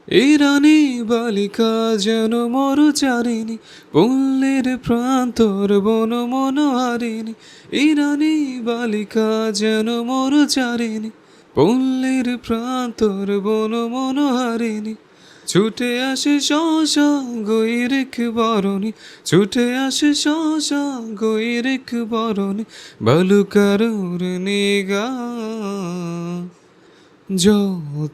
এই রানী বালিকা যেন মরুচারিণী, পল্লীর প্রান্তর বন মনোহারিণী। এই রানী বালিকা যেন মরুচারিণী, পল্লীর প্রান্তর বন মনোহারিণী। ছুটে আসে শশা গৈরিক বরণী, ছুটে আসে শশা গৈরিক বরণী, বালুকার নিগা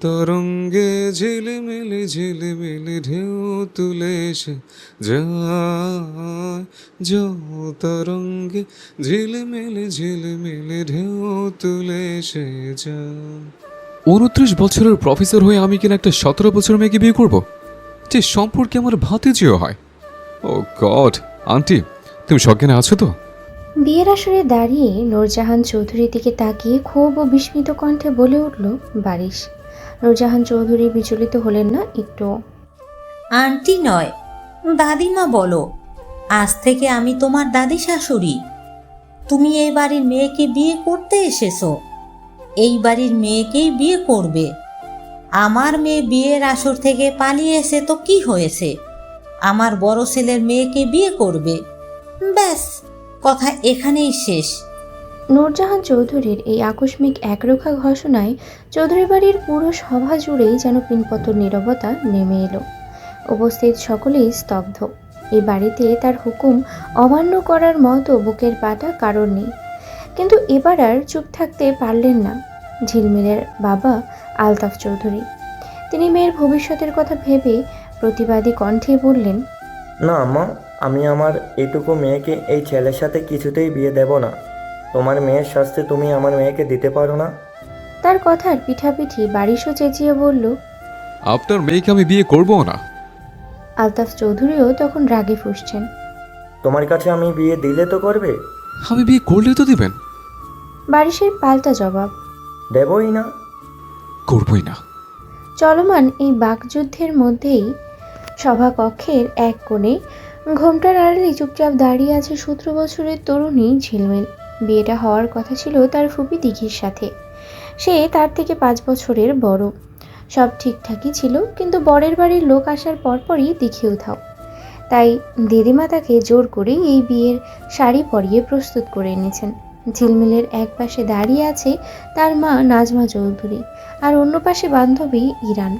তরঙ্গে ঝিলমিলি ঝিলমিলি ঢেউ তুলে এসে যায়। তরঙ্গে ঝিলমিলি ঝিলমিলি ঢেউ তুলে এসে যায়। 29 বছরের প্রফেসর হয়ে আমি কিনা একটা 17 বছর মেয়েকে বিয়ে করব, যে সম্পর্কে আমার ভাতিজিও হয়। ও গড, আন্টি তুমি সজ্ঞানে আছো তো? বিয়ের আসরে দাঁড়িয়ে নূরজাহান চৌধুরীর দিকে তাকিয়ে ক্ষোভ ও বিস্মিত কণ্ঠে বলে উঠল বারিশ। নূরজাহান চৌধুরী বিচলিত হলেন না একটু। আন্টি নয়, দাদিমা বলো। আজ থেকে আমি তোমার দাদি শাশুড়ি। তুমি এই বাড়ির মেয়েকে বিয়ে করতে এসেছো, এই বাড়ির মেয়েকেই বিয়ে করবে। আমার মেয়ে বিয়ের আসর থেকে পালিয়ে এসে তো কি হয়েছে, আমার বড় ছেলের মেয়েকে বিয়ে করবে। ব্যাস, কথা এখানেই শেষ। নূরজাহান চৌধুরীর এই আকস্মিক একরোখা ঘোষণায় চৌধুরী বাড়ির পুরো সভা জুড়েই যেন পিনপতর নীরবতা নেমে এলো। উপস্থিত সকলেই স্তব্ধ। এই বাড়িতে তার হুকুম অমান্য করার মতো বুকের পাটা কারণ নেই। কিন্তু এবার আর চুপ থাকতে পারলেন না ঝিলমিলের বাবা আলতাফ চৌধুরী। তিনি মেয়ের ভবিষ্যতের কথা ভেবে প্রতিবাদী কণ্ঠে বললেন, না মা, আমি আমার এটুকু মেয়েকে এই ছেলের সাথে কিছুতেই বিয়ে দেব না। তোমার মেয়ের শাস্তি তুমি আমার মেয়েকে দিতে পারো না? তার কথার পিঠাপিঠি বারিশও চেঁচিয়ে বলল। আপনার মেয়েকে আমি বিয়ে করবো না। আলতাফ চৌধুরীও তখন রাগে ফুঁসছেন। তোমার কাছে আমি বিয়ে দিলে তো করবে? আমি বিয়ে করলে তো দিবেন? বারিশের পাল্টা জবাব, দেবই না। করবই না। চলমান এই বাকযুদ্ধের মধ্যেই সভাকক্ষের এক কোণে ঘোমটার আড়ালে চুপচাপ দাঁড়িয়ে আছে 17 বছরের তরুণী ঝিলমিল। বিয়েটা হওয়ার কথা ছিল তার ফুপি দিঘির সাথে। সে তার থেকে 5 বছরের বড়। সব ঠিকঠাকই ছিল, কিন্তু বরের বাড়ির লোক আসার পরপরই দিঘি উধাও। তাই দিদিমা তাকে জোর করে এই বিয়ের শাড়ি পরিয়ে প্রস্তুত করে এনেছেন। ঝিলমিলের এক পাশে দাঁড়িয়ে আছে তার মা নাজমা চৌধুরী, আর অন্য পাশে বান্ধবী ইরান।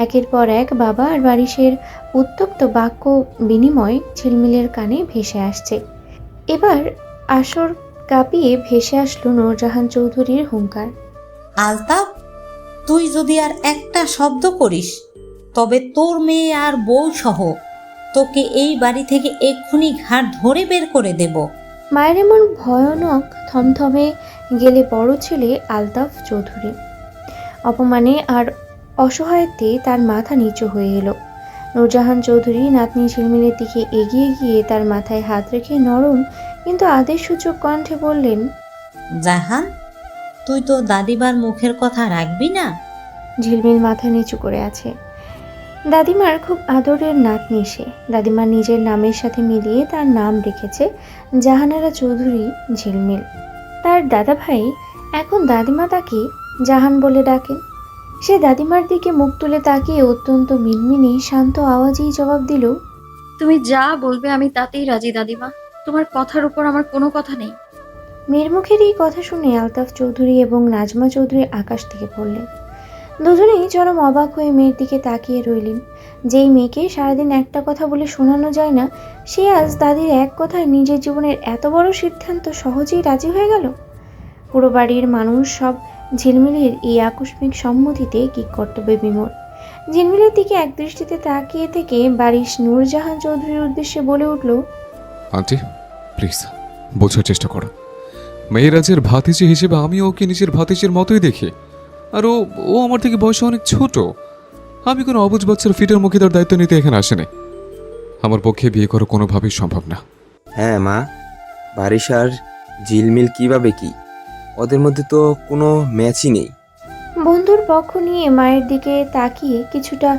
একের পর এক বাবা আর বারিশের উত্তপ্ত বাক্য বিনিময় ঝিলমিলের কানে ভেসে আসছে। এবার আসর কাঁপিয়ে ভেসে আসলো নূরজাহান চৌধুরীর হুঙ্কার। আলতাফ, তুই যদি আর একটা শব্দ করিস, তবে তোর মেয়ে আর বউ সহ তোকে এই বাড়ি থেকে এক্ষুনি ঘাট ধরে বের করে দেব। মায়ের এমন ভয়ানক থমথমে গেলে বড় ছেলে আলতাফ চৌধুরী। অপমানে আর অসহায়তে তার মাথা নিচু হয়ে এলো। নূরজাহান চৌধুরী নাতনি ঝিলমিলের দিকে এগিয়ে গিয়ে তার মাথায় হাত রেখে নরম কিন্তু আদেশসূচক কণ্ঠে বললেন, জাহান, তুই তো দাদিবার মুখের কথা রাখবি না? ঝিলমিল মাথা নিচু করে আছে। দাদিমার খুব আদরের নাতনি সে। দাদিমার নিজের নামের সাথে মিলিয়ে তার নাম রেখেছে জাহানারা চৌধুরী ঝিলমিল। তার দাদা ভাই এখন দাদিমা তাকে জাহান বলে ডাকেন। সে দাদিমার দিকে মুখ তুলে তাকিয়ে অত্যন্ত মিনমিনে শান্ত আওয়াজেই জবাব দিল, তুমি যা বলবে আমি তাতেই রাজি দাদিমা। তোমার কথার উপর আমার কোনো কথা নেই। মেয়ের মুখের এই কথা শুনে আলতাফ চৌধুরী এবং নাজমা চৌধুরী আকাশ থেকে পড়লেন। দুজনেই চরম অবাক হয়ে মেয়ের দিকে তাকিয়ে রইলেন। যেই মেয়েকে সারাদিন একটা কথা বলে শোনানো যায় না, সে আজ দাদির এক কথায় নিজের জীবনের এত বড় সিদ্ধান্ত সহজেই রাজি হয়ে গেল। পুরো বাড়ির মানুষ সব ঝিলমিলের এই আকস্মিক সম্মতিতে কি কর্তব্যে বিমূঢ়। ঝিলমিলের দিকে একদৃষ্টিতে তাকিয়ে থেকে বারিশ নূরজাহান চৌধুরীর উদ্দেশ্যে বলে উঠল, আন্টি প্লিজ বোঝার চেষ্টা করো। মেয়েরাজের ভাতিজি হিসেবে আমি ওকে নিজের ভাতিজির মতোই দেখি। আর ও ও আমার থেকে বয়সে অনেক ছোট। আমি কোনো অবুঝ বাচ্চার ফিটের মুখে তার দায়িত্ব নিতে এখানে আসেনি। আমার পক্ষে বিয়ে করা কোনোভাবেই সম্ভব না। হ্যাঁ মা, বারিশ আর ঝিলমিল কিভাবে কি? ওদের মধ্যে তো কোনো ম্যাচই নেই। বন্ধুর পক্ষ নিয়ে মায়ের দিকে তাকিয়ে কিছুটা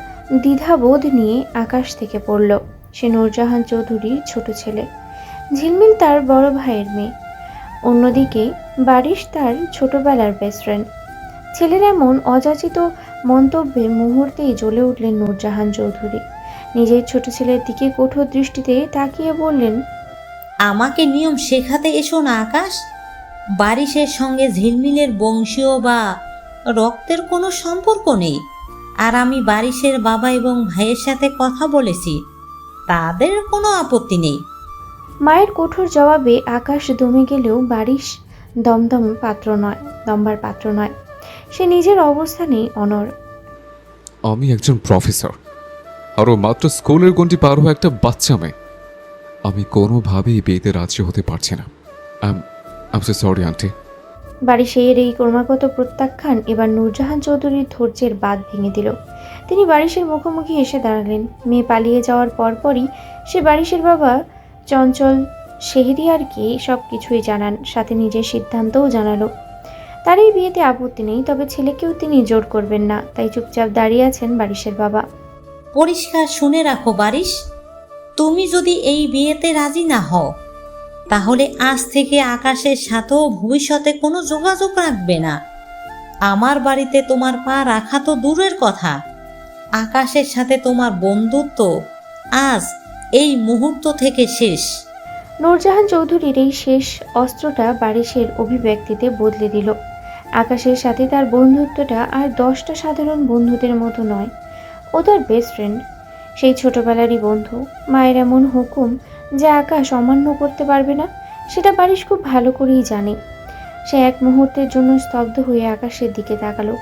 দ্বিধাবোধ নিয়ে আকাশ থেকে পড়ল। সে নূরজাহান চৌধুরীর ছোট ছেলে, ঝিলমিল তার বড় ভাইয়ের মেয়ে। অন্যদিকে বারিশ তার ছোটবেলার বেস্ট ফ্রেন্ড। ছেলের এমন অযাচিত মন্তব্যে মুহূর্তেই জ্বলে উঠলেন নূরজাহান চৌধুরী। নিজের ছোট ছেলের দিকে কঠোর দৃষ্টিতে তাকিয়ে বললেন, আমাকে নিয়ম শেখাতে এসো না আকাশ। বারিশের সঙ্গে ঝিলমিলের বংশীয় বা রক্তের কোনো সম্পর্ক নেই। আর আমি বারিশের বাবা এবং ভাইয়ের সাথে কথা বলেছি, তাদের কোনো আপত্তি নেই। মায়ের কঠোর জবাবে আকাশ দমে গেলেও বারিশ দমবার পাত্র নয়। সে নিজের অবস্থানেই অনড়। আমি একজন প্রফেসর, আরও মাত্র স্কুলের গণ্ডি পার হওয়া একটা বাচ্চা মেয়ে। আমি কোনোভাবেই বিয়েতে রাজি হতে পারছি না। I am so sorry aunty. বারিশের এই ক্রমাগত প্রত্যাখ্যান এবার নূরজাহান চৌধুরীর ধৈর্যের বাঁধ ভেঙে দিল। তিনি বারিশের মুখোমুখি এসে দাঁড়ালেন। মেয়ে পালিয়ে যাওয়ার পরপরই সে বারিশের বাবা চঞ্চল শেহরিয়ারকে সব কিছুই জানান, সাথে নিজের সিদ্ধান্তও জানালো। তার এই বিয়েতে আপত্তি নেই, তবে ছেলেকেও তিনি জোর করবেন না। তাই চুপচাপ দাঁড়িয়ে আছেন বারিশের বাবা। পরিষ্কার শুনে রাখো বারিশ, তুমি যদি এই বিয়েতে রাজি না হও, তাহলে আজ থেকে আকাশের সাথেও ভবিষ্যতে কোনো যোগাযোগ রাখবে না। আমার বাড়িতে তোমার পা রাখা তো দূরের কথা, আকাশের সাথে তোমার বন্ধুত্ব আজ এই মুহূর্ত থেকে শেষ। নূরজাহান চৌধুরীর এই শেষ অস্ত্রটা বারিশের অভিব্যক্তিতে বদলে দিল। আকাশের সাথে তার বন্ধুত্বটা আর 10টা সাধারণ বন্ধুদের মতো নয়, ও তার বেস্ট ফ্রেন্ড, সেই ছোটবেলারই বন্ধু। মায়ের এমন হুকুম যে আকাশ অমান্য করতে পারবে না, সেটা বারিশ খুব ভালো করেই জানে। সে এক মুহূর্তের জন্য স্তব্ধ হয়ে আকাশের দিকে তাকালো।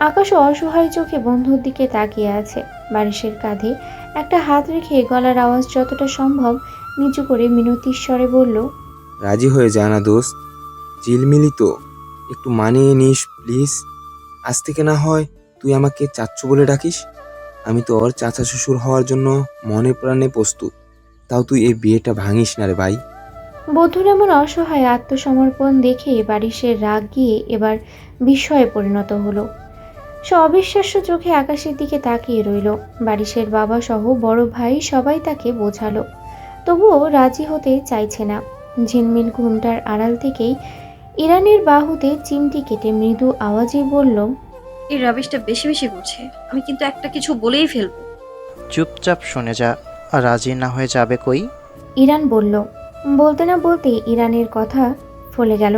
আকাশও অসহায় চোখে বন্ধুর দিকে তাকিয়ে আছে। বারিশের কাঁধে একটা হাত রেখে গলার আওয়াজ যতটা সম্ভব নিচু করে মিনতির স্বরে বলল, রাজি হয়ে যা না দোস্ত, ঝিলমিলি তো, একটু মানিয়ে নিস প্লিজ। আজ থেকে না হয় তুই আমাকে চাচ্চু বলে ডাকিস। আমি তো ওর চাচা শ্বশুর হওয়ার জন্য মনে প্রাণে প্রস্তুত। তাও তুই এই বিয়েটা ভাঙিস না রে ভাই। বধূর এমন অসহায় আত্মসমর্পণ দেখে বারিশের রাগ গিয়ে এবার বিস্ময়ে পরিণত হলো। সে অবিশ্বাস্য চোখে আকাশের দিকে তাকিয়ে রইল। বারিশের বাবা সহ বড় ভাই সবাই তাকে বোঝালো, তবুও রাজি হতে চাইছে না। ঝিলমিল ঘুমটার আড়াল থেকেই ইরানের বাহুতে চিমটি কেটে মৃদু আওয়াজে বলল, এই রাবিশটা বেশি বেশি করছে। আমি কিন্তু একটা কিছু বলেই ফেলবো। চুপচাপ শুনে যা, রাজি না হয়ে যাবে কই? ইরান বলল। বলতে না বলতে ইরানের কথা ফলে গেল।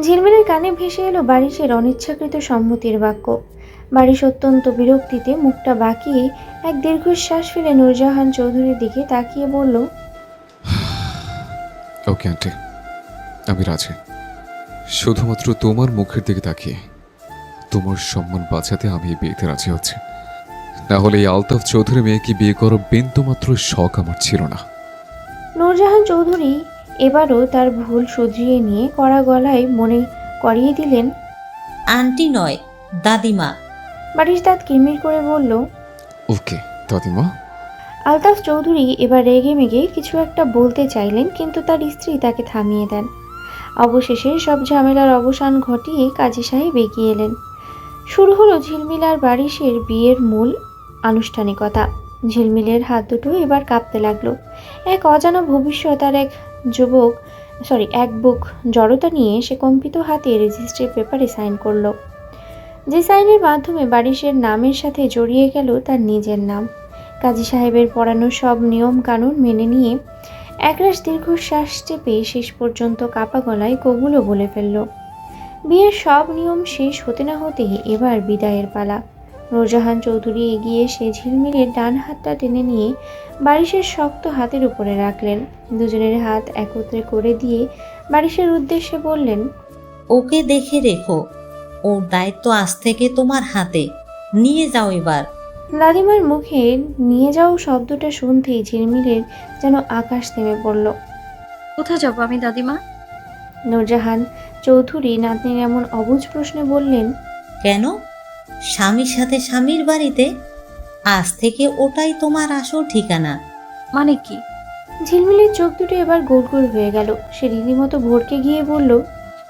ঝিলমিলের কানে ভেসে এলো বারিশের অনিচ্ছাকৃত সম্মতির বাক্য। বারিশ অত্যন্ত বিরক্তিতে মুখটা বাঁকিয়ে এক দীর্ঘশ্বাস ফেলে নূরজাহান চৌধুরীর দিকে তাকিয়ে বলল, ওকে আন্টি, আমি রাজি। শুধুমাত্র তোমার মুখের দিকে তাকিয়ে তোমার সম্মান বাঁচাতে আমি এই বিয়েতে রাজি হচ্ছি। না হলে এই আলতাফ চৌধুরী মেয়েকে বিয়ে করার বিন্দুমাত্র শখ আমার ছিল না। নূরজাহান চৌধুরী এবারও তার ভুল শুধরিয়ে নিয়ে কড়া গলায় মনে করিয়ে দিলেন, আন্টি নয়, দাদিমা। বারিশ দাঁত কিরমির করে বলল, ওকে দাদিমা। আলতাফ চৌধুরী এবার রেগে মেগে কিছু একটা বলতে চাইলেন, কিন্তু তার স্ত্রী তাকে থামিয়ে দেন। অবশেষে সব ঝামেলার অবসান ঘটিয়ে কাজী সাহেব এগিয়ে এলেন। শুরু হলো ঝিলমিল আর বারিশের বিয়ের মূল আনুষ্ঠানিকতা। ঝিলমিলের হাত দুটো এবার কাঁপতে লাগলো। এক অজানা ভবিষ্যৎ আর এক বুক জড়তা নিয়ে সে কম্পিত হাতে রেজিস্ট্রি পেপারে সাইন করলো। যে সাইনের মাধ্যমে বারিশের নামের সাথে জড়িয়ে গেল তার নিজের নাম। কাজী সাহেবের পড়ানো সব নিয়ম কানুন মেনে নিয়ে একরাশ দীর্ঘশ্বাস চেপে শেষ পর্যন্ত কাপা গলায় কবুলও বলে ফেলল। বিয়ের সব নিয়ম শেষ হতে না হতেই এবার বিদায়ের পালা। নূরজাহান চৌধুরী এগিয়ে এসে ঝিলমিলের ডান হাতটা টেনে নিয়ে বারিশের শক্ত হাতের উপরে রাখলেন। দুজনের হাত একত্রে করে দিয়ে বারিশের উদ্দেশ্যে বললেন, ওকে দেখে রেখো, ওর দায়িত্ব আজ থেকে তোমার হাতে। নিয়ে যাও এবার। দাদিমার মুখে নিয়ে যাও শব্দটা শুনতেই ঝিলমিলের যেন আকাশ থেমে পড়ল। কোথায় যাবো আমি দাদিমা? নূরজাহান চৌধুরী নাতনির এমন অবুঝ প্রশ্নে বললেন, কেন? স্বামীর সাথে স্বামীর বাড়িতে। আজ থেকে ওটাই তোমার আসল ঠিকানা। মানে কি? ঝিলমিলের চোখ দুটো এবার গোল গোল হয়ে গেল। সে রীতিমতো ভড়কে গিয়ে বলল,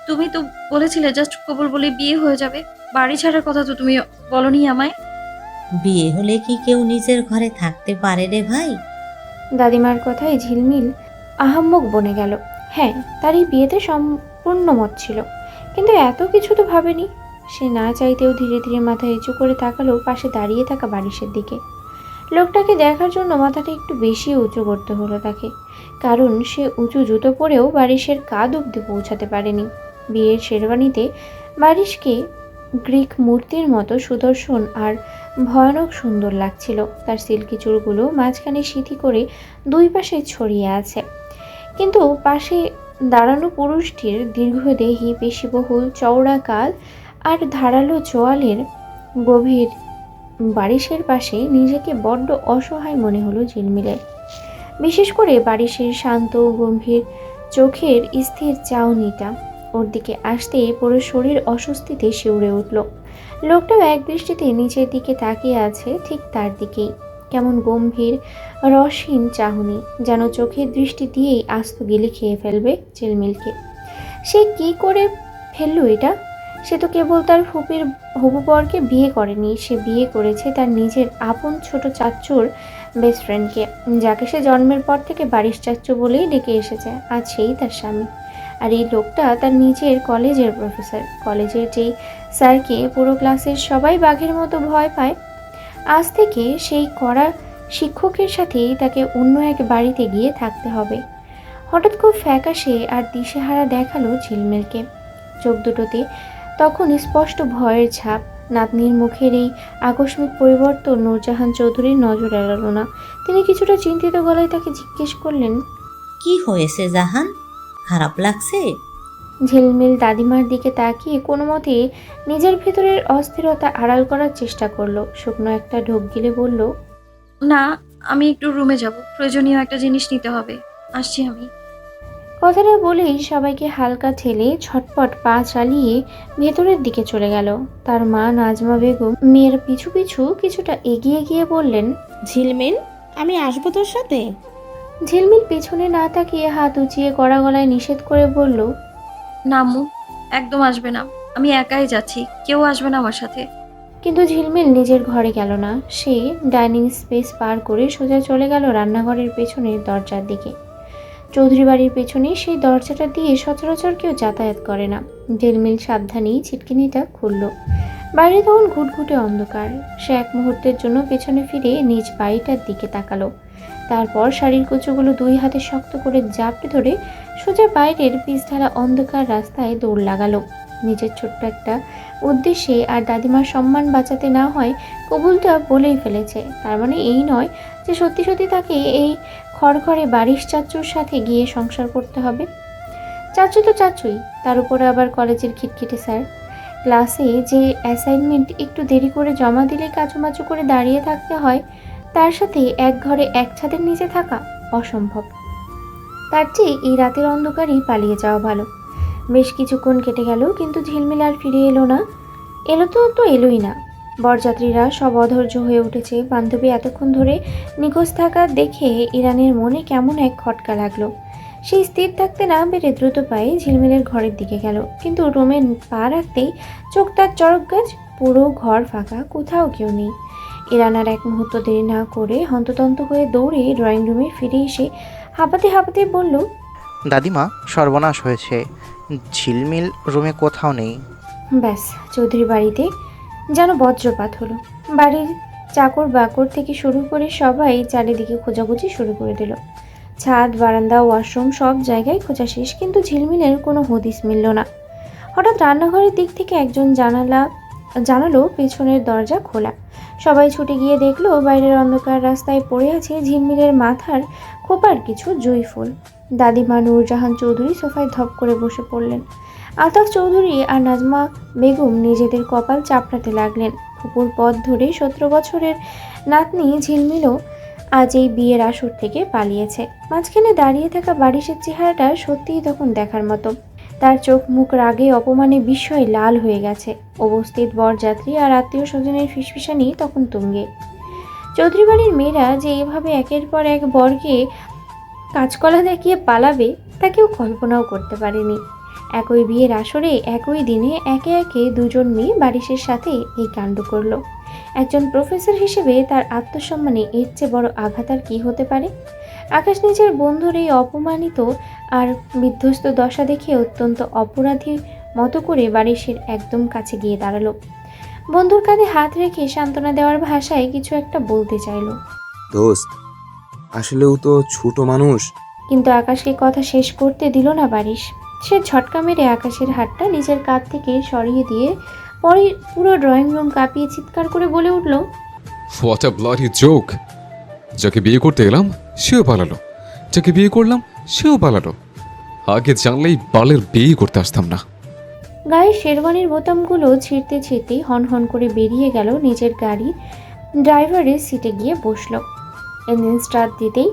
তুমি তো বলেছিলে জাস্ট কবুল বলে বিয়ে হয়ে যাবে। বাড়ি ছাড়ার কথা তো তুমি বলনি আমায়। বিয়ে হলে কি কেউ নিজের ঘরে থাকতে পারে রে ভাই? দাদিমার কথায় ঝিলমিল আহাম্মক বনে গেল। হ্যাঁ, তার এই বিয়েতে সম্পূর্ণ মত ছিল, কিন্তু এত কিছু তো ভাবেনি। সে না চাইতেও ধীরে ধীরে মাথা উঁচু করে তাকালো পাশে দাঁড়িয়ে থাকা বারিশের দিকে। লোকটাকে দেখার জন্য মাথাটা একটু বেশি উঁচু করতে হলো তাকে, কারণ সে উঁচু জুতো পরেও বারিশের কাঁধ অব্দি পৌঁছাতে পারেনি। বিয়ের শেরওয়ানিতে বারিশকে গ্রিক মূর্তির মতো সুদর্শন আর ভয়ানক সুন্দর লাগছিল। তার সিল্কি চুলগুলো মাঝখানে সিঁথি করে দুই পাশে ছড়িয়ে আছে, কিন্তু পাশে দাঁড়ানো পুরুষটির দীর্ঘদেহী পেশিবহুল চওড়া কাঁধ আর ধারালো চোয়ালের গভীর বারিশের পাশে নিজেকে বড্ড অসহায় মনে হলো ঝিলমিলের। বিশেষ করে বারিশের শান্ত গম্ভীর চোখের স্থির চাউনিটা ওর দিকে আসতে পুরো শরীর অস্বস্তিতে শিউরে উঠল। লোকটাও এক দৃষ্টিতে নিচের দিকে তাকিয়ে আছে, ঠিক তার দিকেই। কেমন গম্ভীর রসহীন চাহনি, যেন চোখের দৃষ্টি দিয়েই আস্ত গিলে খেয়ে ফেলবে ঝিলমিলকে। সে কি করে ফেললো এটা? সে তো কেবল তার ফুপির হবু বরকে বিয়ে করেনি, সে বিয়ে করেছে তার নিজের আপন ছোট চাচ্চুর বেস্ট ফ্রেন্ডকে, যাকে সে জন্মের পর থেকে বারিশ চাচ্চু বলেই ডেকে এসেছে। আজ সেই তার স্বামী। আর এই লোকটা তার নিজের কলেজের প্রফেসর, কলেজের যেই স্যারকে পুরো ক্লাসের সবাই বাঘের মতো ভয় পায়। আজ থেকে সেই কড়া শিক্ষকের সাথেই তাকে অন্য এক বাড়িতে গিয়ে থাকতে হবে। হঠাৎ খুব ফ্যাকাশে আর দিশেহারা দেখালো ঝিলমিলকে। চোখ দুটোতে তখন স্পষ্ট ভয়ের ছাপ। নাতনির মুখের এই আকস্মিক পরিবর্তন নূরজাহান চৌধুরীর নজর এড়ালো না। তিনি কিছুটা চিন্তিত গলায় তাকে জিজ্ঞেস করলেন, কি হয়েছে জাহান, খারাপ লাগছে? ঝিলমিল দাদিমার দিকে তাকিয়ে কোনো মতে নিজের ভেতরের অস্থিরতা আড়াল করার চেষ্টা করলো। শুকনো একটা ঢোক গিলে বলল, না, আমি একটু রুমে যাব, প্রয়োজনীয় একটা জিনিস নিতে হবে, আসছি আমি। কথাটা বলেই সবাইকে হালকা ঠেলে ছটপট পা চালিয়ে ভেতরের দিকে চলে গেল। তার মা নাজমা বেগম মেয়ের পিছু পিছু কিছুটা এগিয়ে গিয়ে বললেন, ঝিলমিল, আমি আসবো তোর সাথে? ঝিলমিল পেছনে না তাকিয়ে হাত উঁচিয়ে কড়া গলায় নিষেধ করে বলল, না আম্মু, একদম আসবে না, আমি একাই যাচ্ছি, কেউ আসবে না আমার সাথে। কিন্তু ঝিলমিল নিজের ঘরে গেল না। সে ডাইনিং স্পেস পার করে সোজা চলে গেল রান্নাঘরের পেছনের দরজার দিকে। চৌধুরী বাড়ির পেছনে সেই দরজাটা দিয়ে সচরাচর কেউ যাতায়াত করে না। ঝিলমিল সাবধানেই ছিটকিনিটা খুলল। বাইরে তখন ঘুটঘুটে অন্ধকার। সে এক মুহূর্তের জন্য পেছনে ফিরে নিজ বাড়িটার দিকে তাকালো। তারপর শাড়ির কুচোগুলো দুই হাতে শক্ত করে জাপটে ধরে সোজা বাইরের পিছঢালা অন্ধকার রাস্তায় দৌড় লাগালো। নিজের ছোট্ট একটা উদ্দেশ্যে আর দাদিমার সম্মান বাঁচাতে না হয় কবুলটা বলেই ফেলেছে। তার মানে এই নয় যে সত্যি সত্যি তাকে এই খড়খড়ে বারিশ চাচ্চুর সাথে গিয়ে সংসার করতে হবে। চাচ্চু তো চাচ্চুই, তার উপরে আবার কলেজের খিটখিটে স্যার। ক্লাসে যে অ্যাসাইনমেন্ট একটু দেরি করে জমা দিলে কাচুমাচু করে দাঁড়িয়ে থাকতে হয়, তার সাথে এক ঘরে এক ছাদের নিচে থাকা অসম্ভব। তার চেয়ে এই রাতের অন্ধকারেই পালিয়ে যাওয়া ভালো। বেশ কিছুক্ষণ কেটে গেল, কিন্তু ঝিলমিল আর ফিরে এলো না। এলো তো এলোই না। বরযাত্রীরা সব অধৈর্য হয়ে উঠেছে। বান্ধবী এতক্ষণ ধরে নিখোঁজ থাকা দেখে ইরানের মনে কেমন এক খটকা লাগলো। সেই স্থির থাকতে না পেরে দ্রুত পায়ে ঝিলমিলের ঘরের দিকে গেল, কিন্তু রুমে পা রাখতেই চোখ তার চড়ক গাছ। পুরো ঘর ফাঁকা, কোথাও কেউ নেই। ইরান আর এক মুহূর্ত দেরি না করে হন্ততন্ত হয়ে দৌড়ে ড্রয়িং রুমে ফিরে এসে হাঁপাতে হাঁপাতে বলল, দাদিমা, সর্বনাশ হয়েছে, ঝিলমিল রুমে কোথাও নেই। ব্যাস, চৌধুরী বাড়িতে যেন বজ্রপাত হলো। বাড়ির চাকর বাকর থেকে শুরু করে সবাই চারিদিকে খোঁজাখুঁজি শুরু করে দিল। ছাদ, বারান্দা, ওয়াশরুম সব জায়গায় খোঁজা শেষ, কিন্তু ঝিলমিলের কোনো হদিস মিলল না। হঠাৎ রান্নাঘরের দিক থেকে একজন জানালো পেছনের দরজা খোলা। সবাই ছুটে গিয়ে দেখলো বাইরের অন্ধকার রাস্তায় পড়ে আছে ঝিলমিলের মাথার খোপার কিছু জুঁই ফুল। দাদিমা নূরজাহান চৌধুরী সোফায় ধপ করে বসে পড়লেন। আলতাফ চৌধুরী আর নাজমা বেগম নিজেদের কপাল চাপড়াতে লাগলেন। ফুপুর পথ ধরে 17 বছরের নাতনি ঝিলমিলও আজ এই বিয়ের আসর থেকে পালিয়েছে। মাঝখানে দাঁড়িয়ে থাকা বারিশের চেহারাটা সত্যিই তখন দেখার মতো। তার চোখ মুখ রাগে অপমানে বিস্ময়ে লাল হয়ে গেছে। উপস্থিত বরযাত্রী আর আত্মীয় স্বজনের ফিসফিসানি তখন তুঙ্গে। চৌধুরী বাড়ির মেয়েরা যে এভাবে একের পর এক বরকে কাঁচকলা দেখিয়ে পালাবে তা কেউ কল্পনাও করতে পারেনি। একই বিয়ের আসরে একই দিনে একে একে দুজন মেয়ে বারিশের সাথে এই কাণ্ড করলো। একজন প্রফেসর হিসেবে তার আত্মসম্মানে এর চেয়ে বড় আঘাত আর কী হতে পারে? আকাশ নিজের বন্ধুর এই অপমানিত আর বিধ্বস্ত দশা দেখে অত্যন্ত অপরাধী মতো করে বারিশের একদম কাছে গিয়ে দাঁড়ালো। বন্ধুর কাঁধে হাত রেখে সান্ত্বনা দেওয়ার ভাষায় কিছু একটা বলতে চাইলো, দোস্ত আসলেও তো ছোট মানুষ। কিন্তু আকাশকে কথা শেষ করতে দিল না বারিশ। সে ঝটকা মেরে আকাশের হাতটা নিজের কাঁধ থেকে সরিয়ে দিয়ে পরে পুরো ড্রয়িং রুম কাঁপিয়ে চিৎকার করে বলে উঠল, হোয়াট আ ব্লাডি জোক! যাকে বিয়ে করতে এলাম সেও পালালো, যাকে বিয়ে করলাম সেও পালালো। আগে জানলেই বালের বিয়ে করতে আসতাম না। গায়ে শেরওয়ানির বোতামগুলো ছিঁড়তে ছিঁড়তে হন হন করে বেরিয়ে গেল নিজের গাড়ির ড্রাইভারের সিটে গিয়ে বসল। ইঞ্জিন স্টার্ট দিতেই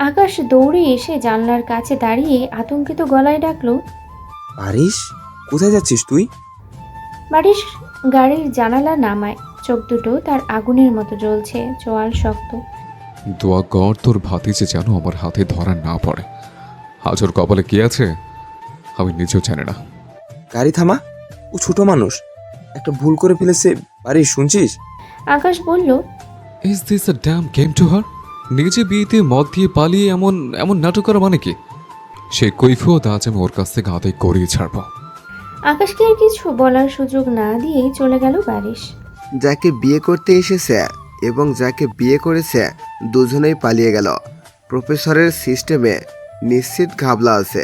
আকাশ দৌড়ে এসে জানলার কাছে দাঁড়িয়ে আতঙ্কিত গলায় ডাকলো, পারিস, কোথায় যাচ্ছিস তুই? বারিশ গাড়ির জানালা নামায়। চোখ দুটো তার আগুনের মতো জ্বলছে, চোয়াল শক্ত। দোয়া কর তোর ভাতিজে যেন আমার হাতে ধরা না পড়ে। আজ ওর কপালে কি আছে আমি নিজেও জানি না। গাড়ি থামা, ও ছোট মানুষ, একটা ভুল করে ফেলেছে। পারিস, শুনছিস? আকাশ বলল, is this a dam game to her? নিজে বিয়েতে মদ দিয়ে পালিয়ে এমন এমন নাটক করা মানে কি? সেই কৈফিয়ত আজ আমি ওর কাছ থেকে আদায় করিয়ে ছাড়বো। আকাশকে আর কিছু বলার সুযোগ না দিয়েই চলে গেল বারিশ। যাকে বিয়ে করতে এসেছে এবং যাকে বিয়ে করেছে দুজনেই পালিয়ে গেল। প্রফেসরের সিস্টেমে নিশ্চিত ঘাবলা আছে।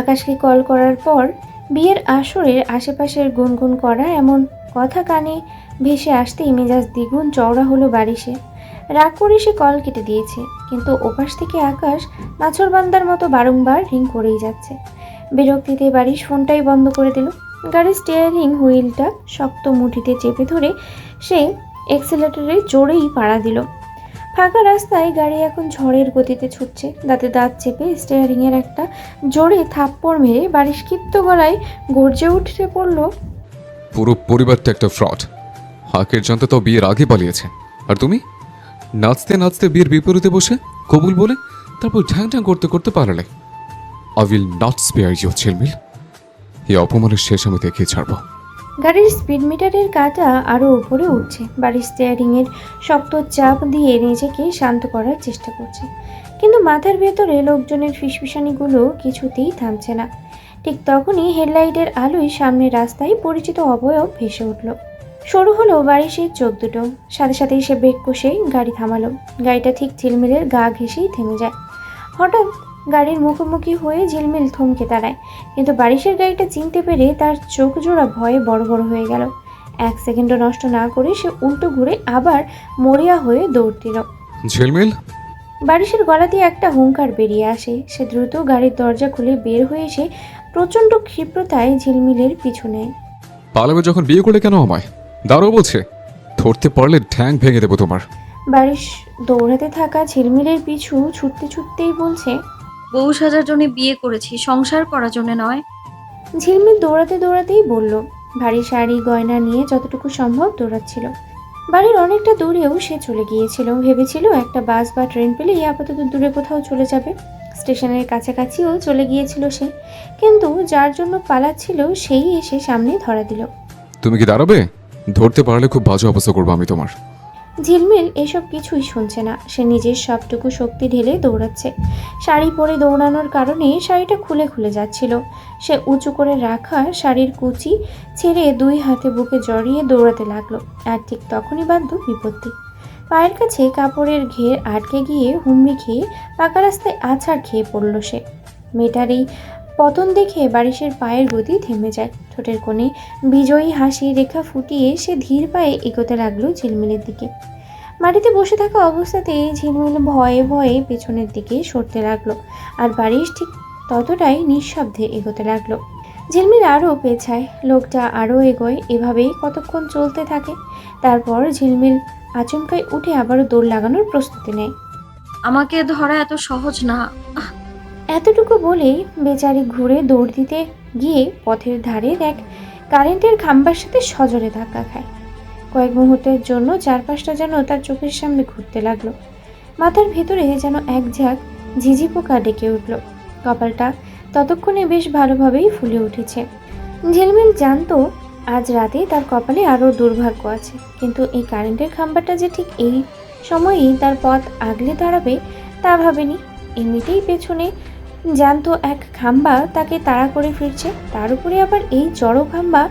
আকাশকে কল করার পর বিয়ের আসরের আশেপাশের গুনগুন করা এমন কথা কানে ভেসে আসতেই মেজাজ দ্বিগুণ চওড়া হলো বারিশে। রাগ করে সে কল কেটে দিয়েছে, কিন্তু ওপাশ থেকে আকাশ নাছরবান্দার মতো বারংবার রিং করেই যাচ্ছে। বিরক্তিতে বারিশ ফোনটাই বন্ধ করে দিল। গাড়ির স্টিয়ারিং হুইলটা শক্ত মুঠিতে চেপে ধরে সে এক্সেলেটরে জোরেই পাড়া দিল। ফাঁকা রাস্তায় গাড়ি এখন ঝড়ের গতিতে ছুটছে। দাঁতে দাঁত চেপে স্টিয়ারিংয়ের একটা জোরে থাপ্পড় মেরে বারিশ ক্ষিপ্ত গলায় গর্জে উঠে পড়ল, পুরো পরিবারটা একটা ফ্রড। হাকের জানতে তো বিয়ের আগে পালিয়েছে, আর তুমি নাচতে নাচতে বিয়ের বিপরীতে বসে কবুল বলে তারপর ঢ্যাং ঢ্যাং করতে করতে পালালে। I will not spare you Jhilmil. এই অপমানের শেষ আমি দেখিয়ে ছাড়বো। গাড়ির স্পিড মিটারের কাঁটা আরও উপরে উঠছে। বাড়ির স্টিয়ারিংয়ের শক্ত চাপ দিয়ে নিজেকে শান্ত করার চেষ্টা করছে, কিন্তু মাথার ভেতরে লোকজনের ফিসফিসানিগুলো কিছুতেই থামছে না। ঠিক তখনই হেডলাইটের আলোয় সামনের রাস্তায় পরিচিত অবয়ব ভেসে উঠল। শুরু হলো বারিশের চোখ দুটো। সাথে সাথেই সে ব্রেক কষেই গাড়ি থামালো। গাড়িটা ঠিক ঝিলমিলের গা ঘেঁষেই থেমে যায়। হঠাৎ গাড়ির মুখোমুখি হয়ে ঝিলমিল থমকে দাঁড়ায়, কিন্তু বারিশের গাড়িটা চিনতে পেরে তার চোখ জোড়া ভয়ে বড় বড় হয়ে গেল। এক সেকেন্ডও নষ্ট না করে সে উল্টো ঘুরে আবার মরিয়া হয়ে দৌড় দিল। ঝিলমিল! বারিশের গলা দিয়ে একটা হুঙ্কার বেরিয়ে আসে। সে দ্রুত গাড়ির দরজা খুলে বের হয়ে এসে প্রচণ্ড ক্ষিপ্রতায় ঝিলমিলের পিছু নেয়। পালাবে যখন বিয়ে করলে কেন আমায়? দাঁড়াও বলছে, ধরতে পারলে ঠ্যাং ভেঙে দেবো তোমার। বারিশ দৌড়াতে থাকা ঝিলমিলের পিছু ছুটতে ছুটতেই বলছে, বউ সাজার জন্য বিয়ে করেছি, সংসার করার জন্য নয়। ঝিলমিল দৌড়াতে দৌড়াতেই বলল। ভারী শাড়ি গয়না নিয়ে যতটুকু সম্ভব দৌড়াচ্ছিল। বাড়ির অনেকটা দূরেও সে চলে গিয়েছিল। ভেবেছিল একটা বাস বা ট্রেন পেলেই আপাতত দূরে কোথাও চলে যাবে। স্টেশনের কাছাকাছিও চলে গিয়েছিল সে, কিন্তু যার জন্য পালাচ্ছিল সেই এসে সামনে ধরা দিল। তুমি কি দাঁড়াবে? ধরতে পারলে খুব বাজে অবস্থা করবো আমি তোমার। ঝিলমিল এসব কিছুই শুনছে না। সে নিজের সবটুকু শক্তি ঢেলে দৌড়াচ্ছে। শাড়ি পরে দৌড়ানোর কারণে শাড়িটা খুলে খুলে যাচ্ছিল। সে উঁচু করে রাখা শাড়ির কুচি ছেড়ে দুই হাতে বুকে জড়িয়ে দৌড়াতে লাগলো। আর ঠিক তখনই বাধ্য বিপত্তি। পায়ের কাছে কাপড়ের ঘের আটকে গিয়ে হুমড়ি খেয়ে পাকা রাস্তায় আছাড় খেয়ে পড়ল সে। মেয়েটার এই পতন দেখে বারিশের পায়ের গতি থেমে যায়। ঠোঁটের কোণে বিজয়ী হাসি রেখা ফুটিয়ে সে ধীর পায়ে এগোতে লাগলো ঝিলমিলের দিকে। মাটিতে বসে থাকা অবস্থাতে ঝিলমিল ভয়ে ভয়ে পেছনের দিকে সরতে লাগলো, আর বারিশ ঠিক ততটাই নিঃশব্দে এগোতে লাগলো। ঝিলমিল আরও পেছায়, লোকটা আরও এগোয়। এভাবেই কতক্ষণ চলতে থাকে। তারপর ঝিলমিল আচমকাই উঠে আবারও দৌড় লাগানোর প্রস্তুতি নেয়। আমাকে ধরা এত সহজ না। এতটুকু বলেই বেচারি ঘুরে দৌড় দিতে গিয়ে পথের ধারে এক কারেন্টের খাম্বার সাথে সজোরে ধাক্কা খায়। কয়েক মুহূর্তের জন্য চারপাশটা যেন তার চোখের সামনে ঘুরতে লাগলো। মাথার ভেতরে যেন এক ঝাঁক ঝিঝি পোকা ডেকে উঠল। কপালটা ততক্ষণে বেশ ভালোভাবেই ফুলে উঠেছে। ঝিলমিল জানতো আজ রাতে তার কপালে আরও দুর্ভাগ্য আছে, কিন্তু এই কারেন্টের খাম্বারটা যে ঠিক এই সময়েই তার পথ আগলে দাঁড়াবে তা ভাবেনি। এমনিতেই পেছনে জ্যান্ত এক খাম্বা তাকে তাড়া করে ফিরছে, তার উপরে আবার এই জড়ো খাম্বা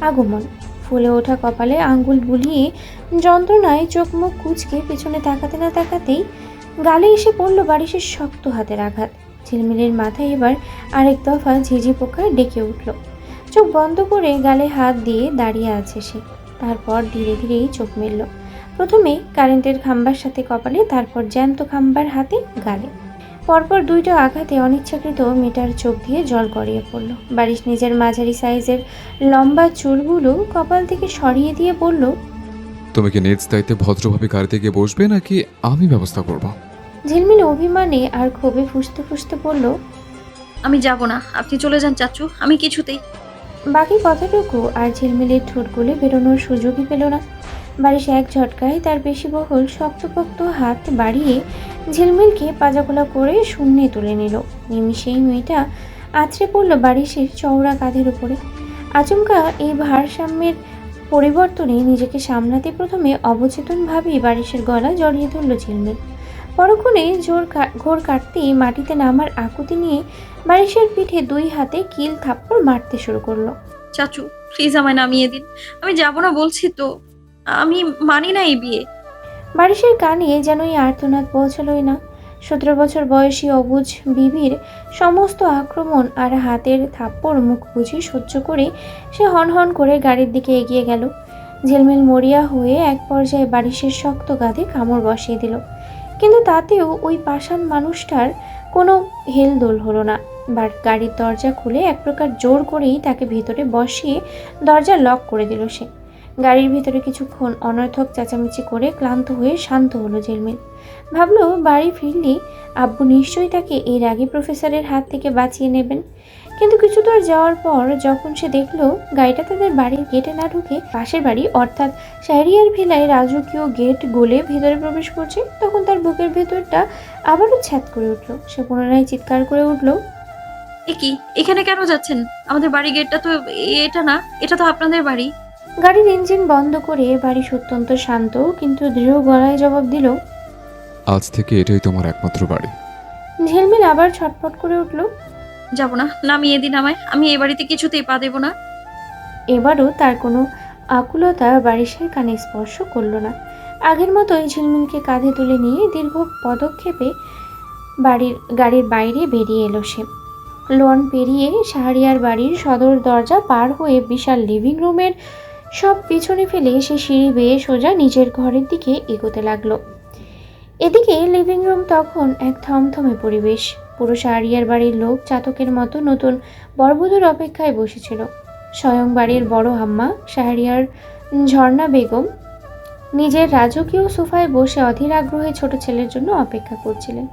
আগমন। ফুলে ওঠা কপালে আঙ্গুল বুলিয়ে যন্ত্রণায় চোখ মুখ কুঁচকে পেছনে তাকাতে না তাকাতেই গালে এসে পড়ল বারিশের শক্ত হাতের আঘাত। ঝিলমিলের মাথায় এবার আরেক দফা ঝিঝি পোকা ডেকে উঠল। চোখ বন্ধ করে গালে হাত দিয়ে দাঁড়িয়ে আছে সে। তারপর ধীরে ধীরেই চোখ মেলল, প্রথমে কারেন্টের খাম্বার সাথে কপালে, তারপর জ্যান্ত খাম্বার হাতে গালে। পরপর দুইটা আঘাতে অনিচ্ছাকৃত মেয়েটার চোখ দিয়ে জল গড়িয়ে পড়ল। বারিশ নিজের মাঝারি সাইজের লম্বা চুলগুলো কপাল থেকে সরিয়ে দিয়ে বলল, তুমি কি নিজ দায়িত্বে ভদ্রভাবে গাড়িতে গিয়ে বসবে নাকি আমি ব্যবস্থা করব? ঝিলমিল অভিমানে আর ক্ষোভে ফুঁসতে ফুঁসতে বলল, আমি যাব না, আপনি চলে যান চাচু, আমি কিছুতেই। বাকি কথাটুকু আর ঝিলমিলের ঠোঁটগুলো বেরোনোর সুযোগই পেল না। বারিশ এক ঝটকায় তার পেশিবহুল শক্তপোক্ত হাত বাড়িয়ে ঝিলমিলকে পাজাগোলা করে শূন্যে তুলে নিল। নিমিষেই মেয়েটা আছড়ে পড়ল বারিশের চওড়া কাঁধের উপরে। আচমকা এই ভারসাম্যের পরিবর্তনে নিজেকে সামলাতে প্রথমে অবচেতনভাবেই বারিশের গলা জড়িয়ে ধরল ঝিলমিল। পরক্ষণে ঘোর কাটতেই মাটিতে নামার আকুতি নিয়ে বারিশের পিঠে দুই হাতে কিল থাপ্পড় মারতে শুরু করলো। চাচু প্লিজ আমায় নামিয়ে দিন, আমি যাব না বলছি তো, আমি মানি না এই বিয়ে। বারিশের কানে যেন এই আর্তনাদ পৌঁছালোই না। 17 বছর বয়সী অবুঝ বিবির সমস্ত আক্রমণ আর হাতের থাপ্পড় মুখ বুঝে সহ্য করে সে হনহন করে গাড়ির দিকে এগিয়ে গেল। ঝিলমিল মরিয়া হয়ে এক পর্যায়ে বারিশের শক্ত কাঁধে কামড় বসিয়ে দিল, কিন্তু তাতেও ওই পাষাণ মানুষটার কোনো হেলদোল হলো না। গাড়ির দরজা খুলে এক প্রকার জোর করেই তাকে ভিতরে বসিয়ে দরজা লক করে দিল সে। গাড়ির ভিতরে কিছুক্ষণ অনর্থক চেঁচামেচি করে ক্লান্ত হয়ে শান্ত হলো ঝিলমিল। ভাবলো বাড়ি ফিরলে আব্বু নিশ্চয়ই তাকে এর আগে প্রফেসরের হাত থেকে বাঁচিয়ে নেবেন। কিন্তু কিছু দূর যাওয়ার পর যখন সে দেখলো গাড়িটা তাদের বাড়ির গেটে না ঢুকে পাশের বাড়ি অর্থাৎ শাহরিয়ার ভিলায় রাজকীয় গেট গলে ভিতরে প্রবেশ করছে, তখন তার বুকের ভেতরটা আবারও ছ্যাদ করে উঠল। সে পুনরায় চিৎকার করে উঠল, এ কি, এখানে কেন যাচ্ছেন? আমাদের বাড়ি গেটটা তো এটা না, এটা তো আপনাদের বাড়ি। গাড়ির ইঞ্জিন বন্ধ করে বারিশ অত্যন্ত শান্ত কিন্তু দৃঢ় গলায় জবাব দিল, আজ থেকে এটাই তোমার একমাত্র বাড়ি। ঝিলমিল আবার ছটফট করে উঠল। যাব না, নামিয়ে দিন আমায়, আমি এই বাড়িতে কিছুতেই পা দেব না। এবারও তার কোনো আকুলতা বারিশের কানে স্পর্শ করলো না। আগের মতোই ঝিলমিলকে কাঁধে তুলে নিয়ে দীর্ঘ পদক্ষেপে গাড়ির বাইরে বেরিয়ে এলো সে। লন পেরিয়ে শাহরিয়ার বাড়ির সদর দরজা পার হয়ে বিশাল লিভিং রুমের সব পিছনে ফেলে সে সিঁড়ি বেয়ে সোজা নিজের ঘরের দিকে এগোতে লাগলো। এদিকে লিভিং রুম তখন এক থমথমে পরিবেশ। পুরো শাহরিয়ার বাড়ির লোক চাতকের মতো নতুন বরবধূর অপেক্ষায় বসেছিল। স্বয়ং বাড়ির বড় আম্মা শাহরিয়ার ঝর্ণা বেগম নিজের রাজকীয় সোফায় বসে অধীর আগ্রহে ছোট ছেলের জন্য অপেক্ষা করছিলেন।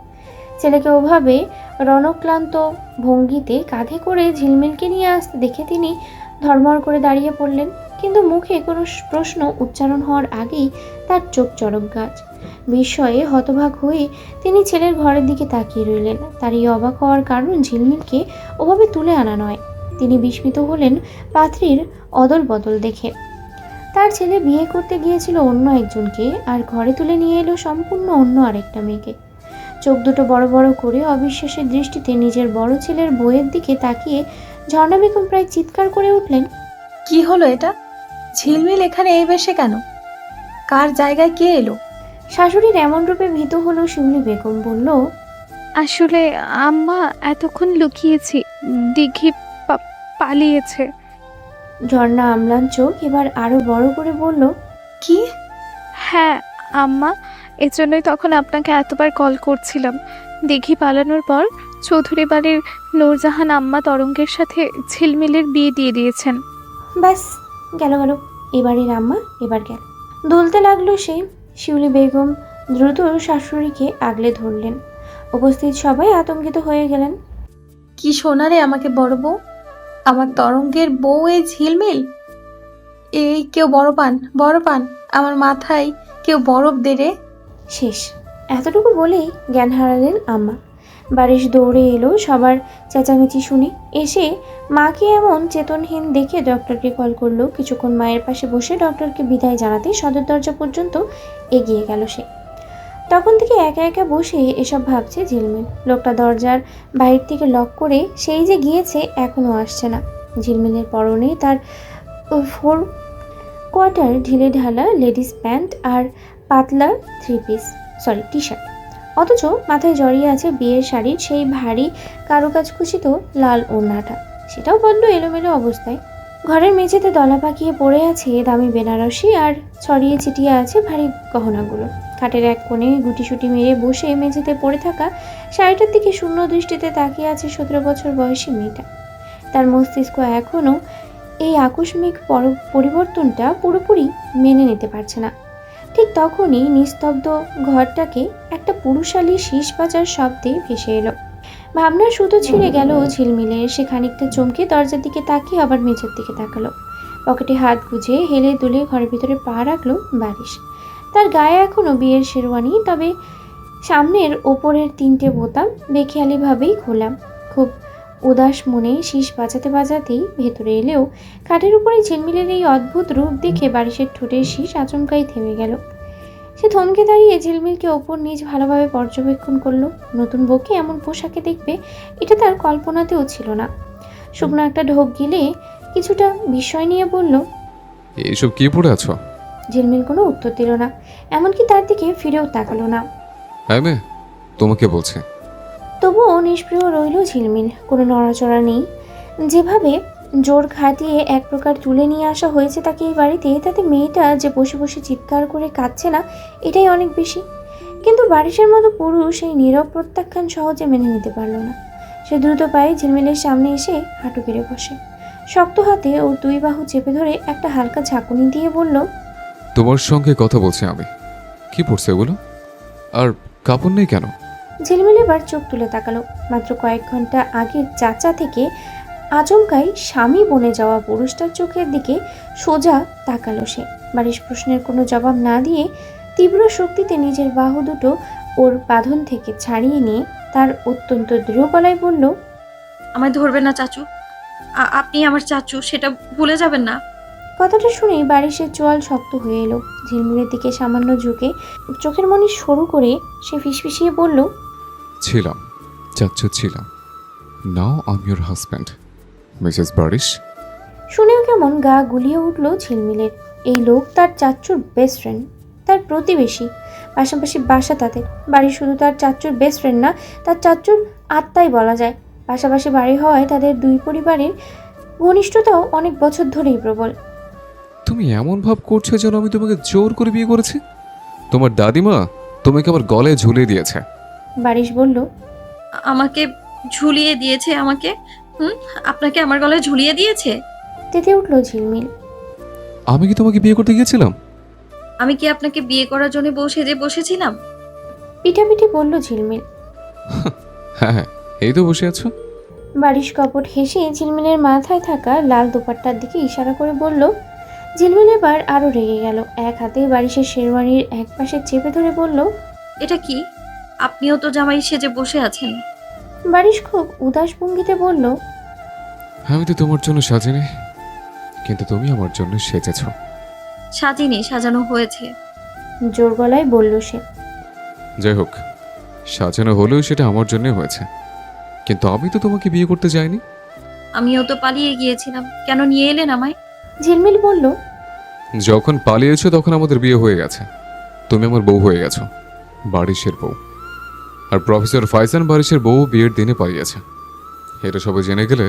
ছেলেকে ওভাবে রণক্লান্ত ভঙ্গিতে কাঁধে করে ঝিলমিলকে নিয়ে আসতে দেখে তিনি ধর্মর করে দাঁড়িয়ে পড়লেন, কিন্তু মুখে কোনো প্রশ্ন উচ্চারণ হওয়ার আগেই তার চোখ চড়ক গাছ। বিস্ময়ে হতবাক হয়ে তিনি ছেলের ঘরের দিকে তাকিয়ে রইলেন। তার এই অবাক হওয়ার কারণ ঝিলমিলকে ওভাবে তুলে আনা নয়, তিনি বিস্মিত হলেন পাত্রীর অদল বদল দেখে। তার ছেলে বিয়ে করতে গিয়েছিল অন্য একজনকে আর ঘরে তুলে নিয়ে এলো সম্পূর্ণ অন্য আরেকটা মেয়েকে। চোখ দুটো বড় বড় করে অবিশ্বাসের দৃষ্টিতে নিজের বড় ছেলের বউয়ের দিকে তাকিয়ে ঝর্ণা বেগম প্রায় চিৎকার করে উঠলেন, কি হলো এটা? ঝিলমিল এখানে এই বেশে কেন? কার জায়গায় কে এলো? শাশুড়ির এমন রূপে ভীত হলো শিউলি বেগম বলল, আসলে আম্মা এতক্ষণ লুকিয়েছি, দিঘি পালিয়েছে। ঝর্ণা আমলান চোখ এবার আরো বড় করে বলল, কি? হ্যাঁ আম্মা, এজন্যই তখন আপনাকে এতবার কল করছিলাম। দিঘি পালানোর পর চৌধুরী বাড়ির নূরজাহান আম্মা তরঙ্গের সাথে ঝিলমিলের বিয়ে দিয়ে দিয়েছেন। ব্যাস গেল এবারের আম্মা এবার গেল। দুলতে লাগলো সে। শিউলি বেগম দ্রুত শাশুড়িকে আগলে ধরলেন। উপস্থিত সবাই আতঙ্কিত হয়ে গেলেন। কি শোনারে আমাকে বড় বউ? আমার তরঙ্গের বউ এই ঝিলমিল? এই কেউ বড় পান, আমার মাথায় কেউ বরফ দে রে। শেষ। এতটুকু বলেই জ্ঞান হারালেন আম্মা। বারিশ দৌড়ে এলো সবার চেঁচামেচি শুনে। এসে মাকে এমন চেতনহীন দেখে ডক্টরকে কল করলো। কিছুক্ষণ মায়ের পাশে বসে ডক্টরকে বিদায় জানাতে সদর দরজা পর্যন্ত এগিয়ে গেল সে। তখন থেকে একা একা বসে এসব ভাবছে ঝিলমিল। লোকটা দরজার বাইরে থেকে লক করে সেই যে গিয়েছে এখনো আসছে না। ঝিলমিলের পরনে তার 4 কোয়ার্টার ঢিলে ঢালা লেডিস প্যান্ট আর পাতলা টি শার্ট, অথচ মাথায় জড়িয়ে আছে বিয়ের শাড়ির সেই ভারী কারুকাজখচিত লাল ওড়নাটা, সেটাও বড্ড এলোমেলো অবস্থায়। ঘরের মেঝেতে দলা পাকিয়ে পড়ে আছে দামি বেনারসি আর ছড়িয়ে ছিটিয়ে আছে ভারী গহনাগুলো। খাটের এক কোণে গুটিসুটি মেরে বসে মেঝেতে পড়ে থাকা শাড়িটার দিকে শূন্য দৃষ্টিতে তাকিয়ে আছে 17 বছর বয়সী মেয়েটা। তার মস্তিষ্ক এখনও এই আকস্মিক পরিবর্তনটা পুরোপুরি মেনে নিতে পারছে না। ঠিক তখনই নিস্তব্ধ ঘরটাকে একটা পুরুষালী শীষ বাজার শব্দে ভেসে এলো। ভাবনার সুতো ছিঁড়ে গেল ঝিলমিলের। সে খানিকটা চমকে দরজার দিকে তাকিয়ে আবার মেঝের দিকে তাকালো। পকেটে হাত গুজে হেলে দুলে ঘরের ভিতরে পা রাখলো বারিশ। তার গায়ে এখনও বিয়ের শেরওয়ানি, তবে সামনের ওপরের 3টে বোতাম বেখেয়ালিভাবেই খোলা। খুব উদাস মনে শীষ বাজাতে বাজাতেই ভেতরে এলেও খাটের উপরে ঝিলমিলের এই অদ্ভুত রূপ দেখে বারিশের ঠোঁটের শীষ আচমকাই থেমে গেল। সে থমকে দাঁড়িয়ে ঝিলমিলকে ওপর নিচ ভালোভাবে পর্যবেক্ষণ করলো। নতুন বউকে এমন পোশাকে দেখবে এটা তার কল্পনাতেও ছিল না। শুকনো একটা ঢোক গিলে কিছুটা বিস্ময় নিয়ে বলল, এইসব কি পড়ে আছো? ঝিলমিল কোনো উত্তর দিল না, এমনকি তার দিকে ফিরেও তাকালো না। হ্যাঁ মেয়ে, তোমাকে বলছে। তবুও নিষ্প্রিয় রইল ঝিলমিল। কোনো নড়াচড়া নেই। যেভাবে জোর খাটিয়ে এক প্রকার তুলে নিয়ে আসা হয়েছে তাকে এই বাড়িতে, তাতে মেয়েটা যে বসে বসে চিৎকার করে কাঁদছে না এটাই অনেক বেশি। কিন্তু বারিশের মতো পুরুষ এই নীরব প্রত্যাখ্যান সহজে মেনে নিতে পারল না। সে দ্রুত পায়ে ঝিলমিলের সামনে এসে হাঁটু কেড়ে বসে। শক্ত হাতে ওর 2 বাহু চেপে ধরে একটা হালকা ঝাঁকুনি দিয়ে বলল, তোমার সঙ্গে কথা বলছি আমি। কি পড়ছে এগুলো? আর কাপড় নেই কেন? ঝিলমিল এবার চোখ তুলে তাকালো। মাত্র কয়েক ঘন্টা আগের চাচা থেকে আচমকাই স্বামী বনে যাওয়া পুরুষটার চোখের দিকে সোজা তাকালো সে। বারিশ প্রশ্নের কোনো জবাব না দিয়ে তীব্র শক্তিতে নিজের বাহু দুটো ওর বাঁধন থেকে ছাড়িয়ে নিয়ে তার অত্যন্ত দৃঢ় গলায় বলল, আমায় ধরবেন না চাচু, আপনি আমার চাচু, সেটা ভুলে যাবেন না। কথাটা শুনেই বারিশের চোয়াল শক্ত হয়ে এলো। ঝিলমিলের দিকে সামান্য ঝুঁকে চোখের মনি সরু করে সে ফিসফিসিয়ে বলল, ছিলাম, চাচ্চু ছিলাম। Now I am your husband, Mrs Barish. শুনেও কেমন গা গুলিয়ে উঠল ঝিলমিলের। এই লোক তার চাচ্চুর বেস্ট ফ্রেন্ড, তার প্রতিবেশী, পাশাপাশি বাসা তাদের। বাড়ি শুধু তার চাচ্চুর বেস্ট ফ্রেন্ড না, তার চাচ্চুর আত্মাই বলা যায়। পাশাপাশি বাড়ি হওয়ায় তাদের 2 পরিবারের ঘনিষ্ঠতাও অনেক বছর ধরেই প্রবল। তুমি এমন ভাব করছো যেন আমি তোমাকে জোর করে বিয়ে করেছি। তোমার দাদিমা তোমাকে আমার গলায় ঝুলিয়ে দিয়েছে। বারিশ বলল, আমাকে ঝুলিয়ে দিয়েছে? আমাকে? আপনাকে আমার গলায় ঝুলিয়ে দিয়েছে? তেতে উঠল ঝিলমিল। আমি কি তোমাকে বিয়ে করতে গিয়েছিলাম? আমি কি আপনাকে বিয়ে করার জন্য বসেছিলাম? পিঠাপিঠি বলল ঝিলমিল। হ্যাঁ হ্যাঁ, এই তো বসে আছো। বারিশ কপট হেসে ঝিলমিলের মাথায় থাকা লাল দোপাট্টার দিকে ইশারা করে বলল। ঝিলমিল এবার আরও রেগে গেল। এক হাতে বারিশের শেরওয়ানির এক পাশে চেপে ধরে বলল, এটা কি? আপনিও তো জামাই সেজে বসে আছেন। বারিশ খুব উদাস ভঙ্গিতে বলল, আমি তো তোমার জন্য সাজিনি, কিন্তু তুমি আমার জন্য সেজেছ। সাজিনি, সাজানো হয়েছে। জোর গলায় বলল সে। যাই হোক, সাজানো হলেও সেটা আমার জন্য হয়েছে, কিন্তু আমি তো তোমাকে বিয়ে করতে যাইনি। আমিও তো পালিয়ে গিয়েছিলাম, কেন নিয়ে এলেন আমায়? ঝিলমিল বলল, যখন পালিয়েছো তখন আমাদের বিয়ে হয়ে গেছে। তুমি আমার বউ হয়ে গেছো, বারিশের বউ। আর প্রফেসর ফাইজান বারিশের বউ বিয়ের দিনে পালিয়েছে। এটা সবাই জেনে গেলে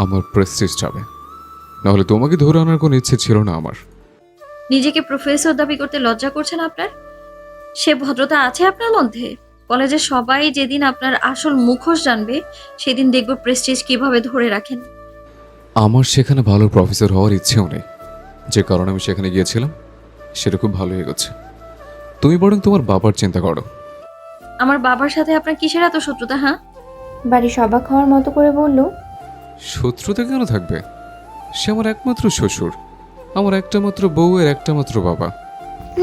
আমার প্রেস্টিজ যাবে। নাহলে তোমাকে ধরে আনার কোনো ইচ্ছে ছিল না আমার। নিজেকে প্রফেসর দাবি করতে লজ্জা করছেন আপনার? সে ভদ্রতা আছে আপনার মধ্যে? কলেজে সবাই যেদিন আপনার আসল মুখোশ জানবে সেদিন দেখব প্রেস্টিজ কিভাবে ধরে রাখেন। আমার সেখানে ভালো প্রফেসর হওয়ার ইচ্ছেও নেই। যে কারণে আমি সেখানে গিয়েছিলাম সেটা খুব ভালো এগোচ্ছে। তুমি বরং তোমার বাবার চিন্তা করো। আমার বাবার সাথে আপনার কিসের এত শত্রুতা? হ্যাঁ, বারিশ অবাক হওয়ার মতো করে বলল, শত্রুতা কেন থাকবে? সে আমার একমাত্র শ্বশুর, আমার একটা মাত্র বউয়ের একটা মাত্র বাবা।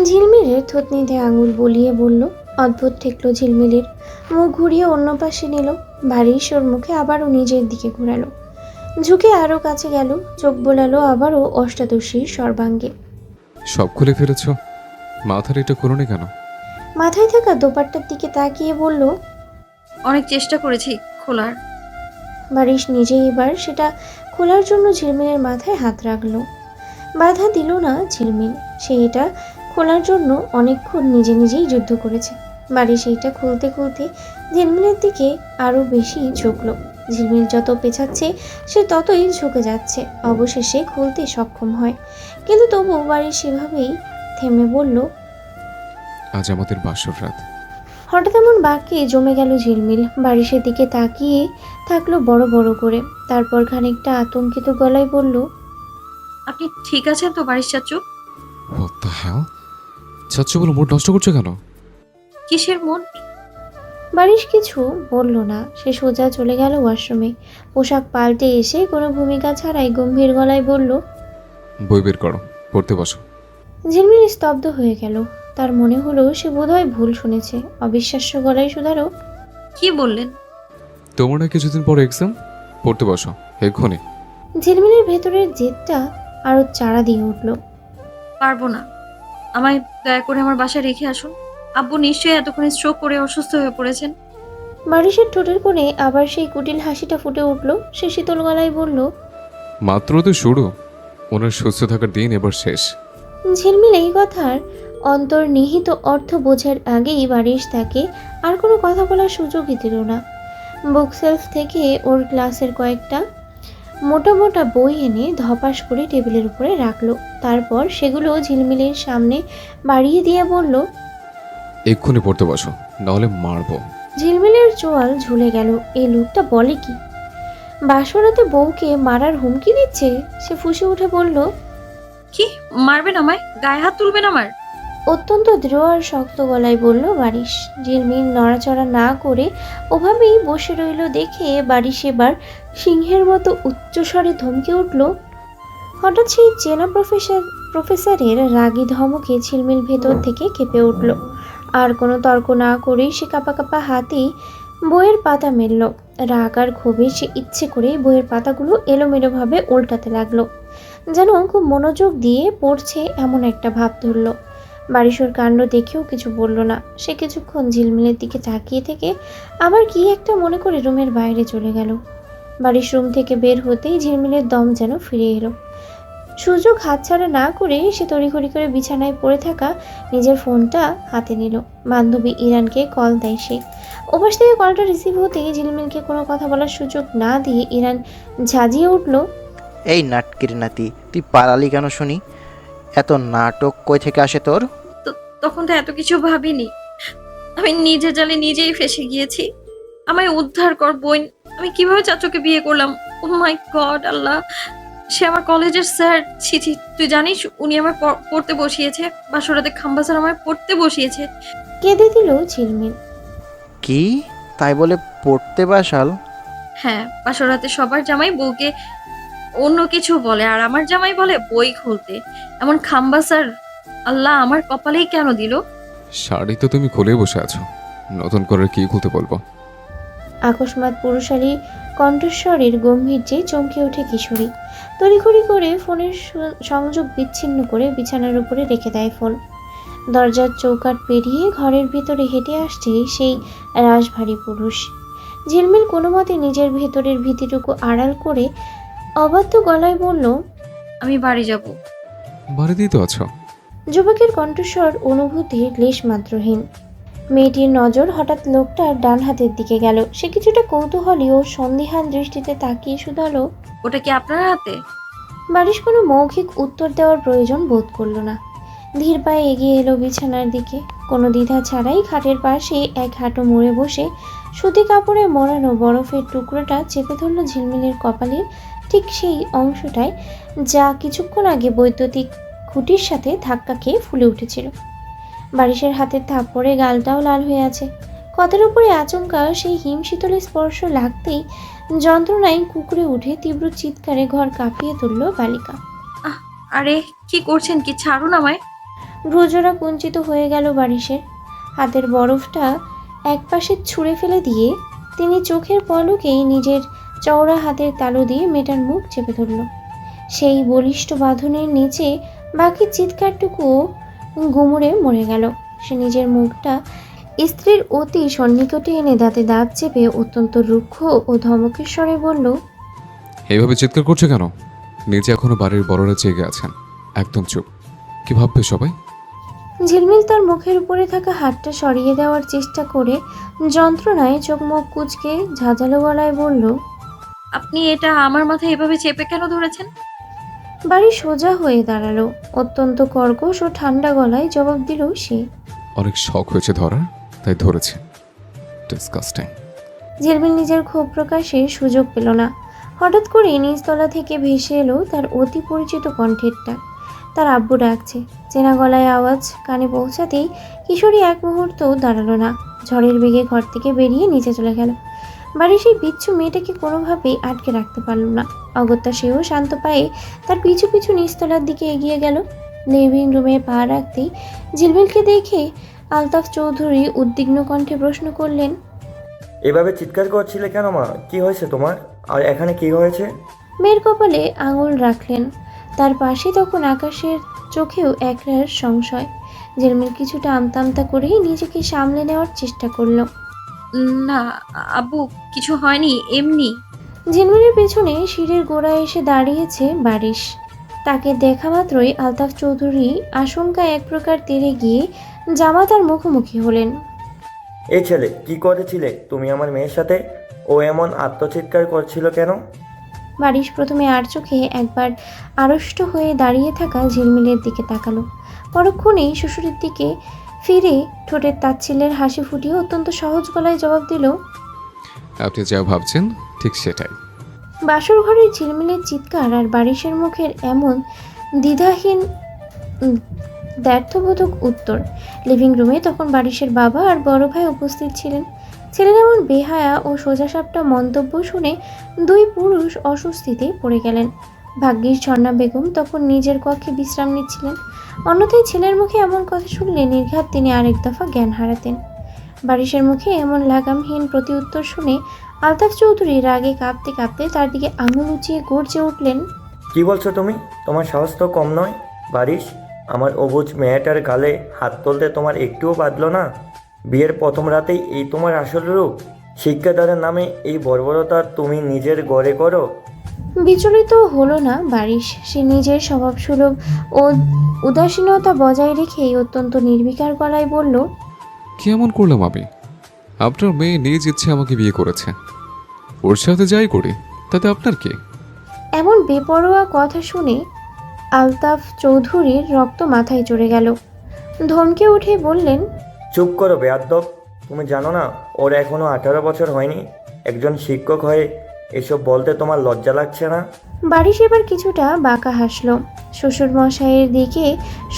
ঝিলমিলের থতনিতে আঙুল বলিয়ে বলল। অদ্ভুত ঠেকল ঝিলমিলের। মুখ ঘুরিয়ে অন্য পাশে নিল। বারিশ ওর মুখে আবারও নিজের দিকে ঘোরালো। ঝুঁকে আরও কাছে গেল, চোখ বোলালো আবারও অষ্টাদশীর সর্বাঙ্গে। সব খুলে ফেলেছ, মাথার এটা করোনি কেন? মাথায় থাকা দোপাট্টার দিকে তাকিয়ে বলল। অনেক চেষ্টা করেছি খোলার। বারিশ নিজেই এবার সেটা খোলার জন্য ঝিলমিলের মাথায় হাত রাখলো। বাধা দিল না ঝিলমিল, সে এটা খোলার জন্য অনেকক্ষণ নিজে নিজেই যুদ্ধ করেছে। বারিশ এইটা খুলতে খুলতে ঝিলমিলের দিকে আরও বেশি ঝুঁকলো। ঝিলমিল যত পেছাচ্ছে সে ততই ঝুঁকে যাচ্ছে। অবশেষে খুলতে সক্ষম হয়, কিন্তু তবু বারিশ সেভাবেই থেমে বলল। আজ আমাদের বাসর রাত। হঠাৎ এমন বাক্যে জমে গেল ঝিলমিল। বারিশের দিকে তাকিয়ে থাকলো বড় বড় করে, তারপর খানিকটা আতঙ্কিত গলায় বলল। আপনি ঠিক আছেন তো বারিশ চাচু? What the hell? চাচ্চু বলে মুড নষ্ট করছো কেন? কিসের মন? বারিশ কিছু বলল না, সে সোজা চলে গেল ওয়াশরুমে। পোশাক পাল্টে এসে কোনো ভূমিকা ছাড়াই গম্ভীর গলায় বলল। বই বের করো, পড়তে বসো। ঝিলমিল স্তব্ধ হয়ে গেল। তার মনে হলো সে বোধহয় ভুল শুনেছে। অবিশ্বাস্য গলায় শুধালো। কি বললেন? তোমার না কিছুদিন পর এক্সাম, পড়তে বসো এক্ষুনি। ঝিলমিলের ভেতরের জেদটা আরো চাড়া দিয়ে উঠল। পারবো না, আমায় দয়া করে আমার বাসায় রেখে আসুন। আব্বু নিশ্চয়ই এতক্ষণে স্ট্রোক করে অসুস্থ হয়ে পড়েছেন। বারিশের ঠোঁটের কোণে আবার সেই কুটিল হাসিটা ফুটে উঠল। সে শীতল গলায় বলল। মাত্র তো শুরু, ওনার সুস্থ থাকার দিন এবার শেষ। ঝিলমিল এই কথার অন্তর্নিহিত অর্থ বোঝার আগেই বারিশ তাকে আর কোনো কথা বলার সুযোগই দিল না। বুকশেলফ থেকে ওর ক্লাসের কয়েকটা মোটা মোটা বই এনে ধপাস করে টেবিলের উপরে রাখলো। তারপর সেগুলো ঝিলমিলের সামনে বাড়িয়ে দিয়ে বলল। এক্ষুনি পড়তে বসো, নাহলে মারবো। ঝিলমিলের চোয়াল ঝুলে গেল। এই লোকটা বলে কি? বাসরাতে বউকে মারার হুমকি দিচ্ছে। সে ফুঁসে উঠে বলল। কি মারবেন আমায়? গায়ে হাত তুলবেন আমার? অত্যন্ত দৃঢ় আর শক্ত গলায় বলল বারিশ। ঝিলমিল নড়াচড়া না করে ওভাবেই বসে রইল দেখে বারিশ এবার সিংহের মতো উচ্চস্বরে ধমকে উঠল। হঠাৎ সেই চেনা প্রফেসরের রাগী ধমকে ঝিলমিল ভেতর থেকে কেঁপে উঠল। আর কোনো তর্ক না করেই সে কাঁপা কাঁপা হাতেই বইয়ের পাতা মেলল। রাগ আর ক্ষোভে সে ইচ্ছে করে বইয়ের পাতাগুলো এলোমেলোভাবে উল্টাতে লাগলো, যেন খুব মনোযোগ দিয়ে পড়ছে এমন একটা ভাব ধরল। বারিশর কাণ্ড দেখেও কিছু বলল না। সে কিছুক্ষণ ঝিলমিলের দিকে তাকিয়ে থেকে আবার কি একটা মনে করে রুমের বাইরে চলে গেল। বারিশ রুম থেকে বের হতেই ঝিলমিলের দম যেন ফিরে এলো। সুযোগ হাতছাড়া না করে সে তড়িঘড়ি করে বিছানায় পড়ে থাকা নিজের ফোনটা হাতে নিল। বান্ধবী ইরানকে কল দেয় সে। ওপাশ থেকে কলটা রিসিভ হতেই ঝিলমিলকে কোনো কথা বলার সুযোগ না দিয়ে ইরান ঝাঁঝিয়ে উঠল। এই নাটকির নাতি, তুই পালালি কেন শুনি? এত নাটক কই থেকে আসে তোর? তখন তো এত কিছু ভাবিনি। আমি নিজে জালে নিজেই ফেসে গিয়েছি। আমায় উদ্ধার কর বোন। আমি কিভাবে চাচুকে বিয়ে করলাম? ও মাই গড আল্লাহ, সে আমার কলেজের স্যার। ছি ছি, তুই জানিস উনি আমায় পড়তে বসিয়েছে। বাসরাতে খাম্বা স্যার আমায় পড়তে বসিয়েছে। কেঁদে দিল ঝিলমিল। কি তাই বলে পড়তে বাসাল? হ্যাঁ, বাসরাতে সবার জামাই বউকে অন্য কিছু বলে, আর আমার জামাই বলে বই খুলতে। এমন খাম্বা স্যার আল্লাহ আমার কপালেই কেন দিল? শাড়ি তো তুমি খুলে বসে আছো, নতুন করে কি খুলতে বলবো? আকস্মাৎ পুরুষালী কণ্ঠস্বরের গম্ভীর্যে চমকে ওঠে কিশোরী। তড়িঘড়ি করে ফোনের সংযোগ বিচ্ছিন্ন করে বিছানার উপরে রেখে দেয় ফোন। দরজার চৌকাঠ পেরিয়ে ঘরের ভিতরে হেঁটে আসছে সেই রাশভারী পুরুষ। ঝিলমিল কোনো মতে নিজের ভেতরের ভীতিটুকু আড়াল করে অবাধ্য গলায় বলল। আমি বাড়ি যাব। বাড়িতেই তো আছো। যুবকের কণ্ঠস্বর অনুভূতির লেশমাত্রহীন। মেয়েটির নজর হঠাৎ লোকটার ডান হাতের দিকে গেল। সে কিছুটা কৌতূহলী ও সন্দিহান দৃষ্টিতে তাকিয়ে শুধালো। ওটা কি আপনার হাতে? বারিশ কোনো মৌখিক উত্তর দেওয়ার প্রয়োজন বোধ করল না। ধীর পায়ে এগিয়ে এলো বিছানার দিকে। কোনো দ্বিধা ছাড়াই খাটের পাশে এক হাঁটু মুড়ে বসে সুতি কাপড়ে মোড়ানো বরফের টুকরোটা চেপে ধরল ঝিলমিলের কপালের ঠিক সেই অংশটায় যা কিছুক্ষণ আগে বৈদ্যুতিক খুঁটির সাথে ধাক্কা খেয়ে ফুলে উঠেছিল। বারিশের হাতের থাপ্পড়ে গালটাও লাল হয়ে আছে। কথার উপরে আচমকা সেই হিমশীতলের স্পর্শ লাগতেই যন্ত্রণায় কুঁকড়ে উঠে তীব্র চিৎকারে ঘর কাঁপিয়ে তুলল বালিকা। আরে কি করছেন? কি ছাড়ুন আমায়। ভ্রুজোড়া কুঞ্চিত হয়ে গেল বারিশের। হাতের বরফটা একপাশে ছুঁড়ে ফেলে দিয়ে তিনি চোখের পলকেই নিজের চওড়া হাতের তালু দিয়ে মেয়েটার মুখ চেপে ধরল। সেই বলিষ্ঠ বাঁধনের নিচে বাকি চিৎকারটুকুও গুমড়ে মরে গেল। সে নিজের মুখটা স্ত্রীর অতি সন্নিকটে এনে দাঁতে দাঁত চেপে অত্যন্ত রুক্ষ ও ধমকের স্বরে বলল, এইভাবে চিৎকার করছো কেন? নিচে এখনো বাড়ির বড়রা জেগে আছেন। একদম চুপ। কি ভাববে সবাই? ঝিলমিল তার মুখের উপরে থাকা হাতটা সরিয়ে দেওয়ার চেষ্টা করে যন্ত্রণায় চোখ মুখ কুঁচকে ঝাঁঝালো গলায় বলল, আপনি এটা আমার মাথায় এভাবে চেপে কেন ধরেছেন? বাড়ি সোজা হয়ে দাঁড়ালো। অত্যন্ত কর্কশ ও ঠান্ডা গলায় জবাব দিল সে। অনেক শখ হয়েছে ধরার, তাই ধরেছে। ডিসকাস্টিং। ঝিলমিল নিজের ক্ষোভ প্রকাশের সুযোগ পেল না। হঠাৎ করে নিচতলা থেকে ভেসে এলো তার অতি পরিচিত কণ্ঠের ডাক। তার আব্বু ডাকছে। চেনা গলায় আওয়াজ কানে পৌঁছাতেই কিশোরী এক মুহূর্তও দাঁড়ালো না। ঝড়ের বেগে ঘর থেকে বেরিয়ে নিচে চলে গেল। বাড়ির সেই বিচ্ছু মেয়েটাকে কোনোভাবেই আটকে রাখতে পারল না। অগত্যা সেও শান্ত পায়ে তার পিছু পিছু নিচতলার দিকে এগিয়ে গেল। লিভিং রুমে পা রাখতেই ঝিলমিলকে দেখে আলতাফ চৌধুরী উদ্বিগ্ন কণ্ঠে প্রশ্ন করলেন, এভাবে চিৎকার করছিলে কেন মা? কি হয়েছে তোমার? আর এখানে কি হয়েছে? মেয়ের কপালে আঙুল রাখলেন। তার পাশে তখন আকাশের চোখেও একরার সংশয়। ঝিলমিল কিছুটা আমতা আমতা করেই নিজেকে সামলে নেওয়ার চেষ্টা করলো। না আব্বু, কিছু হয়নি, এমনি। ঝিলমিলের পেছনে সিঁড়ির গোড়ায় এসে দাঁড়িয়েছে বারিশ। তাকে দেখা মাত্রই আলতাফ চৌধুরী আশঙ্কায় এক প্রকার তেড়ে গিয়ে জামাতার মুখোমুখি হলেন। এই ছেলে, কি করেছিলে তুমি আমার মেয়ের সাথে? ও এমন আত্মচিৎকার করছিল কেন? বারিশ প্রথমে আর চোখে একবার আড়ষ্ট হয়ে দাঁড়িয়ে থাকা ঝিলমিলের দিকে তাকালো। পরক্ষণেই শ্বশুরের দিকে ফিরে ঠোঁটের তাচ্ছিল্যের হাসি ফুটিয়ে অত্যন্ত সহজ গলায় জবাব দিল, আপনি যা ভাবছেন ঠিক সেটাই। বাসর ঘরের ঝিলমিলের চিৎকার আর বারিশের মুখের এমন দ্বিধাহীন ব্যর্থবোধক উত্তর। লিভিং রুমে তখন বারিশের বাবা আর বড় ভাই উপস্থিত ছিলেন। ছেলের এমন বেহায়া ও সোজাসাপটা মন্তব্য শুনে দুই পুরুষ অস্বস্তিতে পড়ে গেলেন। ভাগ্যিস ঝর্ণা বেগম তখন নিজের কক্ষে বিশ্রাম নিচ্ছিলেন। অন্যথায় ছেলের মুখে এমন কথা শুনলে নির্ঘাত তিনি আরেক দফা জ্ঞান হারাতেন। বারিশের মুখে এমন লাগামহীন প্রতিউত্তর শুনে আলতাফ চৌধুরী রাগে কাঁপতে কাঁপতে তার দিকে আঙুল উঁচিয়ে গর্জে উঠলেন, কি বলছো তুমি? তোমার সাহস তো কম নয় বারিশ। আমার অবুঝ মেয়েটার গালে হাত তুলতে তোমার একটুও বাঁধলো না? বিয়ের প্রথম রাতেই এই তোমার আসল রূপ? শিক্ষাদানের নামে এই বর্বরতা তুমি নিজের গড়ে করো? বিচলিত হলো না বারিশ। সে নিজের স্বভাবসুলভ ও উদাসীনতা বজায় রেখেই অত্যন্ত নির্বিকার গলায় বলল, কি এমন করলাম আমি? আপনার মেয়ে নিজ ইচ্ছে আমাকে বিয়ে করেছে। ওর সাথে যাই করি, তাতে আপনার কি? এমন বেপরোয়া কথা শুনে আলতাফ চৌধুরীর রক্ত মাথায় চড়ে গেল। ধমকে উঠে বললেন, চুপ করো বেয়াদ্দব। তুমি জানো না ওর এখনও 18 বছর হয়নি? একজন শিক্ষক হয়ে এসব বলতে তোমার লজ্জা লাগছে না? বারিশ এবার কিছুটা বাঁকা হাসল। শ্বশুর মশাইয়ের দিকে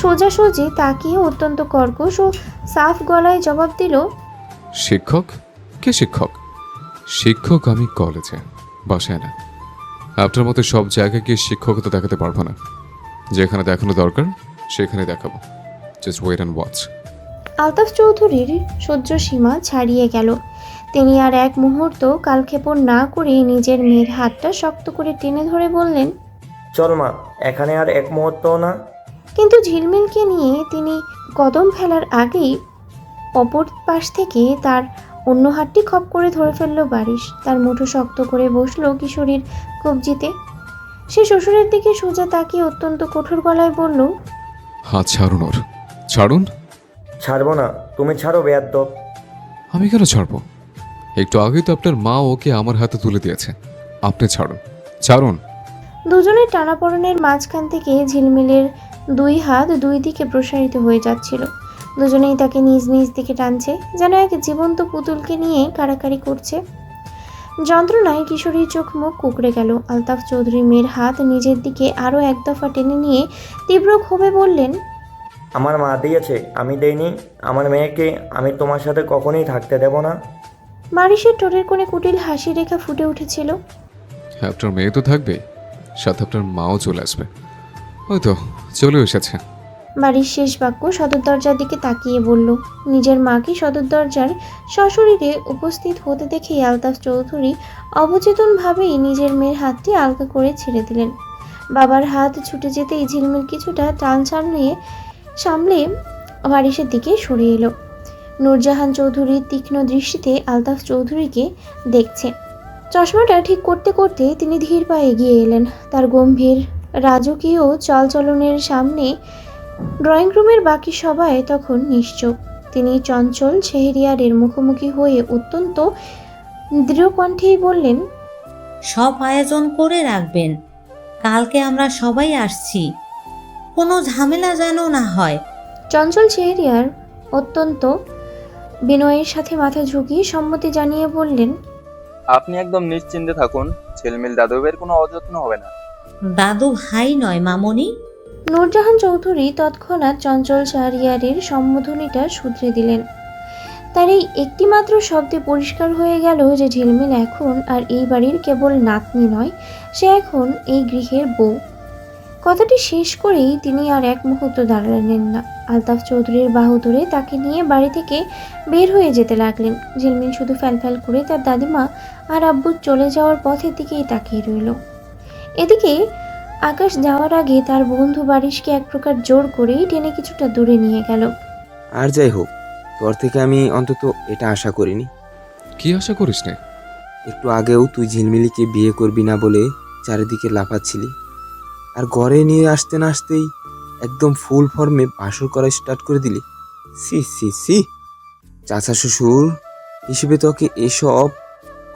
সোজাসুজি তাকিয়ে অত্যন্ত কর্কশ ও সাফ গলায় জবাব দিল, শিক্ষক? কে শিক্ষক? শিক্ষক আমি কলেজে, বাসায় না। আপনার মতো সব জায়গায় গিয়ে শিক্ষকতা দেখাতে পারবো না। যেখানে দেখানো দরকার সেখানে দেখাবো। Just wait and watch. Altaf চৌধুরীর সহ্য সীমা ছাড়িয়ে গেল। তিনি আর এক মুহূর্ত কালক্ষেপণ না করে নিজের মেয়ের হাতটা শক্ত করে টেনে ধরে বললেন, চল মা, এখানে আর এক মুহূর্তও না। কিন্তু ঝিলমিলকে নিয়ে তিনি কদম ফেলার আগেই অপর পাশ থেকে তার অন্য হাতটি খপ করে ধরে ফেলল বারিশ। তার মুঠো শক্ত করে বসলো কিশোরীর কবজিতে। সে শ্বশুরের দিকে সোজা তাকিয়ে অত্যন্ত কঠোর গলায় বলল, হাত ছাড়ুন ওর, ছাড়ুন। ছাড়বো না। তুমি ছাড়ো বেয়াদ্দব। আমি কেন ছাড়বো? একটু আগেই তো আপনার মা ওকে আমার হাতে তুলে দিয়েছে। আপনি ছাড়ুন, ছাড়ুন। দুজনের টানাপড়েনের মাঝখান থেকে ঝিলমিলের দুই হাত দুই দিকে প্রসারিত হয়ে যাচ্ছিল। দুজনেই তাকে নিজ নিজ দিকে টানছে, যেন এক জীবন্ত পুতুলকে নিয়ে কাড়াকাড়ি করছে। যন্ত্রণায় কিশোরীর চোখ মুখ কুঁকড়ে গেল। আলতাফ চৌধুরী মেয়ের হাত নিজের দিকে আরও এক দফা টেনে নিয়ে তীব্র ক্ষোভে বললেন, আমার মা দিয়েছে, আমি দেইনি। আমার মেয়েকে আমি তোমার সাথে কখনোই থাকতে দেব না। বারিশের ঠোঁটের কোণে কুটিল হাসি রেখা ফুটে উঠেছিল। আপনার মেয়ে তো থাকবেই, সাথে আপনার মাও চলে আসবে। হয়তো চলে এসেছে। বাড়ির শেষ বাক্য সদর দরজার দিকে তাকিয়ে বলল। নিজের মাকে সদর দরজার সশরীরে উপস্থিত হতে দেখে আলতাফ চৌধুরী অবচেতনভাবেই নিজের মেয়ের হাতটি আলগা করে ছেড়ে দিলেন। বাবার হাত ছুটে যেতেই ঝিলমিল কিছুটা টান সামলে বারিশের দিকে সরে এলো। নূরজাহান চৌধুরী তীক্ষ্ণ দৃষ্টিতে আলতাফ চৌধুরীকে দেখছে। চশমাটা ঠিক করতে করতে তিনি ধীর পায়ে এগিয়ে এলেন। তার গম্ভীর রাজকীয় চলচলনের সামনে ড্রয়িং রুমের বাকি সবাই তখন নিশ্চুপ। তিনি চঞ্চল শেহরিয়ারের মুখোমুখি হয়ে অত্যন্ত দৃঢ় কণ্ঠেই বললেন, সব আয়োজন করে রাখবেন, কালকে আমরা সবাই আসছি, কোনো ঝামেলা যেন না হয়। চঞ্চল শেহরিয়ার অত্যন্ত বিনয়ের সাথে মাথা ঝুঁকিয়ে সম্মতি জানিয়ে বললেন, আপনি একদম নিশ্চিন্তে থাকুন, ছেলেমিল দাদুবের কোনো অযত্ন হবে না। দাদু ভাই নয় মামনি। নূরজাহান চৌধুরী তৎক্ষণাৎ চঞ্চল শাহরিয়ারের সম্বোধনীটা শুধরে দিলেন। তার এই একটিমাত্র শব্দে পরিষ্কার হয়ে গেল যে ঝিলমিল এখন আর এই বাড়ির কেবল নাতনি নয়, সে এখন এই গৃহের বউ। কথাটি শেষ করেই তিনি আর এক মুহূর্ত দাঁড়ালেন না। আলতাফ চৌধুরীর বাহু ধরে তাকে নিয়ে বাড়ি থেকে বের হয়ে যেতে লাগলেন। ঝিলমিল শুধু ফ্যালফ্যাল করে তার দাদিমা আর আব্বু চলে যাওয়ার পথের দিকেই তাকিয়ে রইল। এদিকে আকাশ যাওয়ার আগে তার বন্ধু বারিশকে এক প্রকার জোর করেই টেনে কিছুটা দূরে নিয়ে গেল। আর যাই হোক, তোর থেকে আমি অন্তত এটা আশা করিনি। কি আশা করিস না? একটু আগেও তুই ঝিলমিলিকে বিয়ে করবি না বলে চারিদিকে লাফাচ্ছিলি, আর ঘরে নিয়ে আসতে না আসতেই একদম ফুল ফর্মে বাসর করা স্টার্ট করে দিলি। সি সি সি, চাচা শ্বশুর হিসেবে তোকে এসব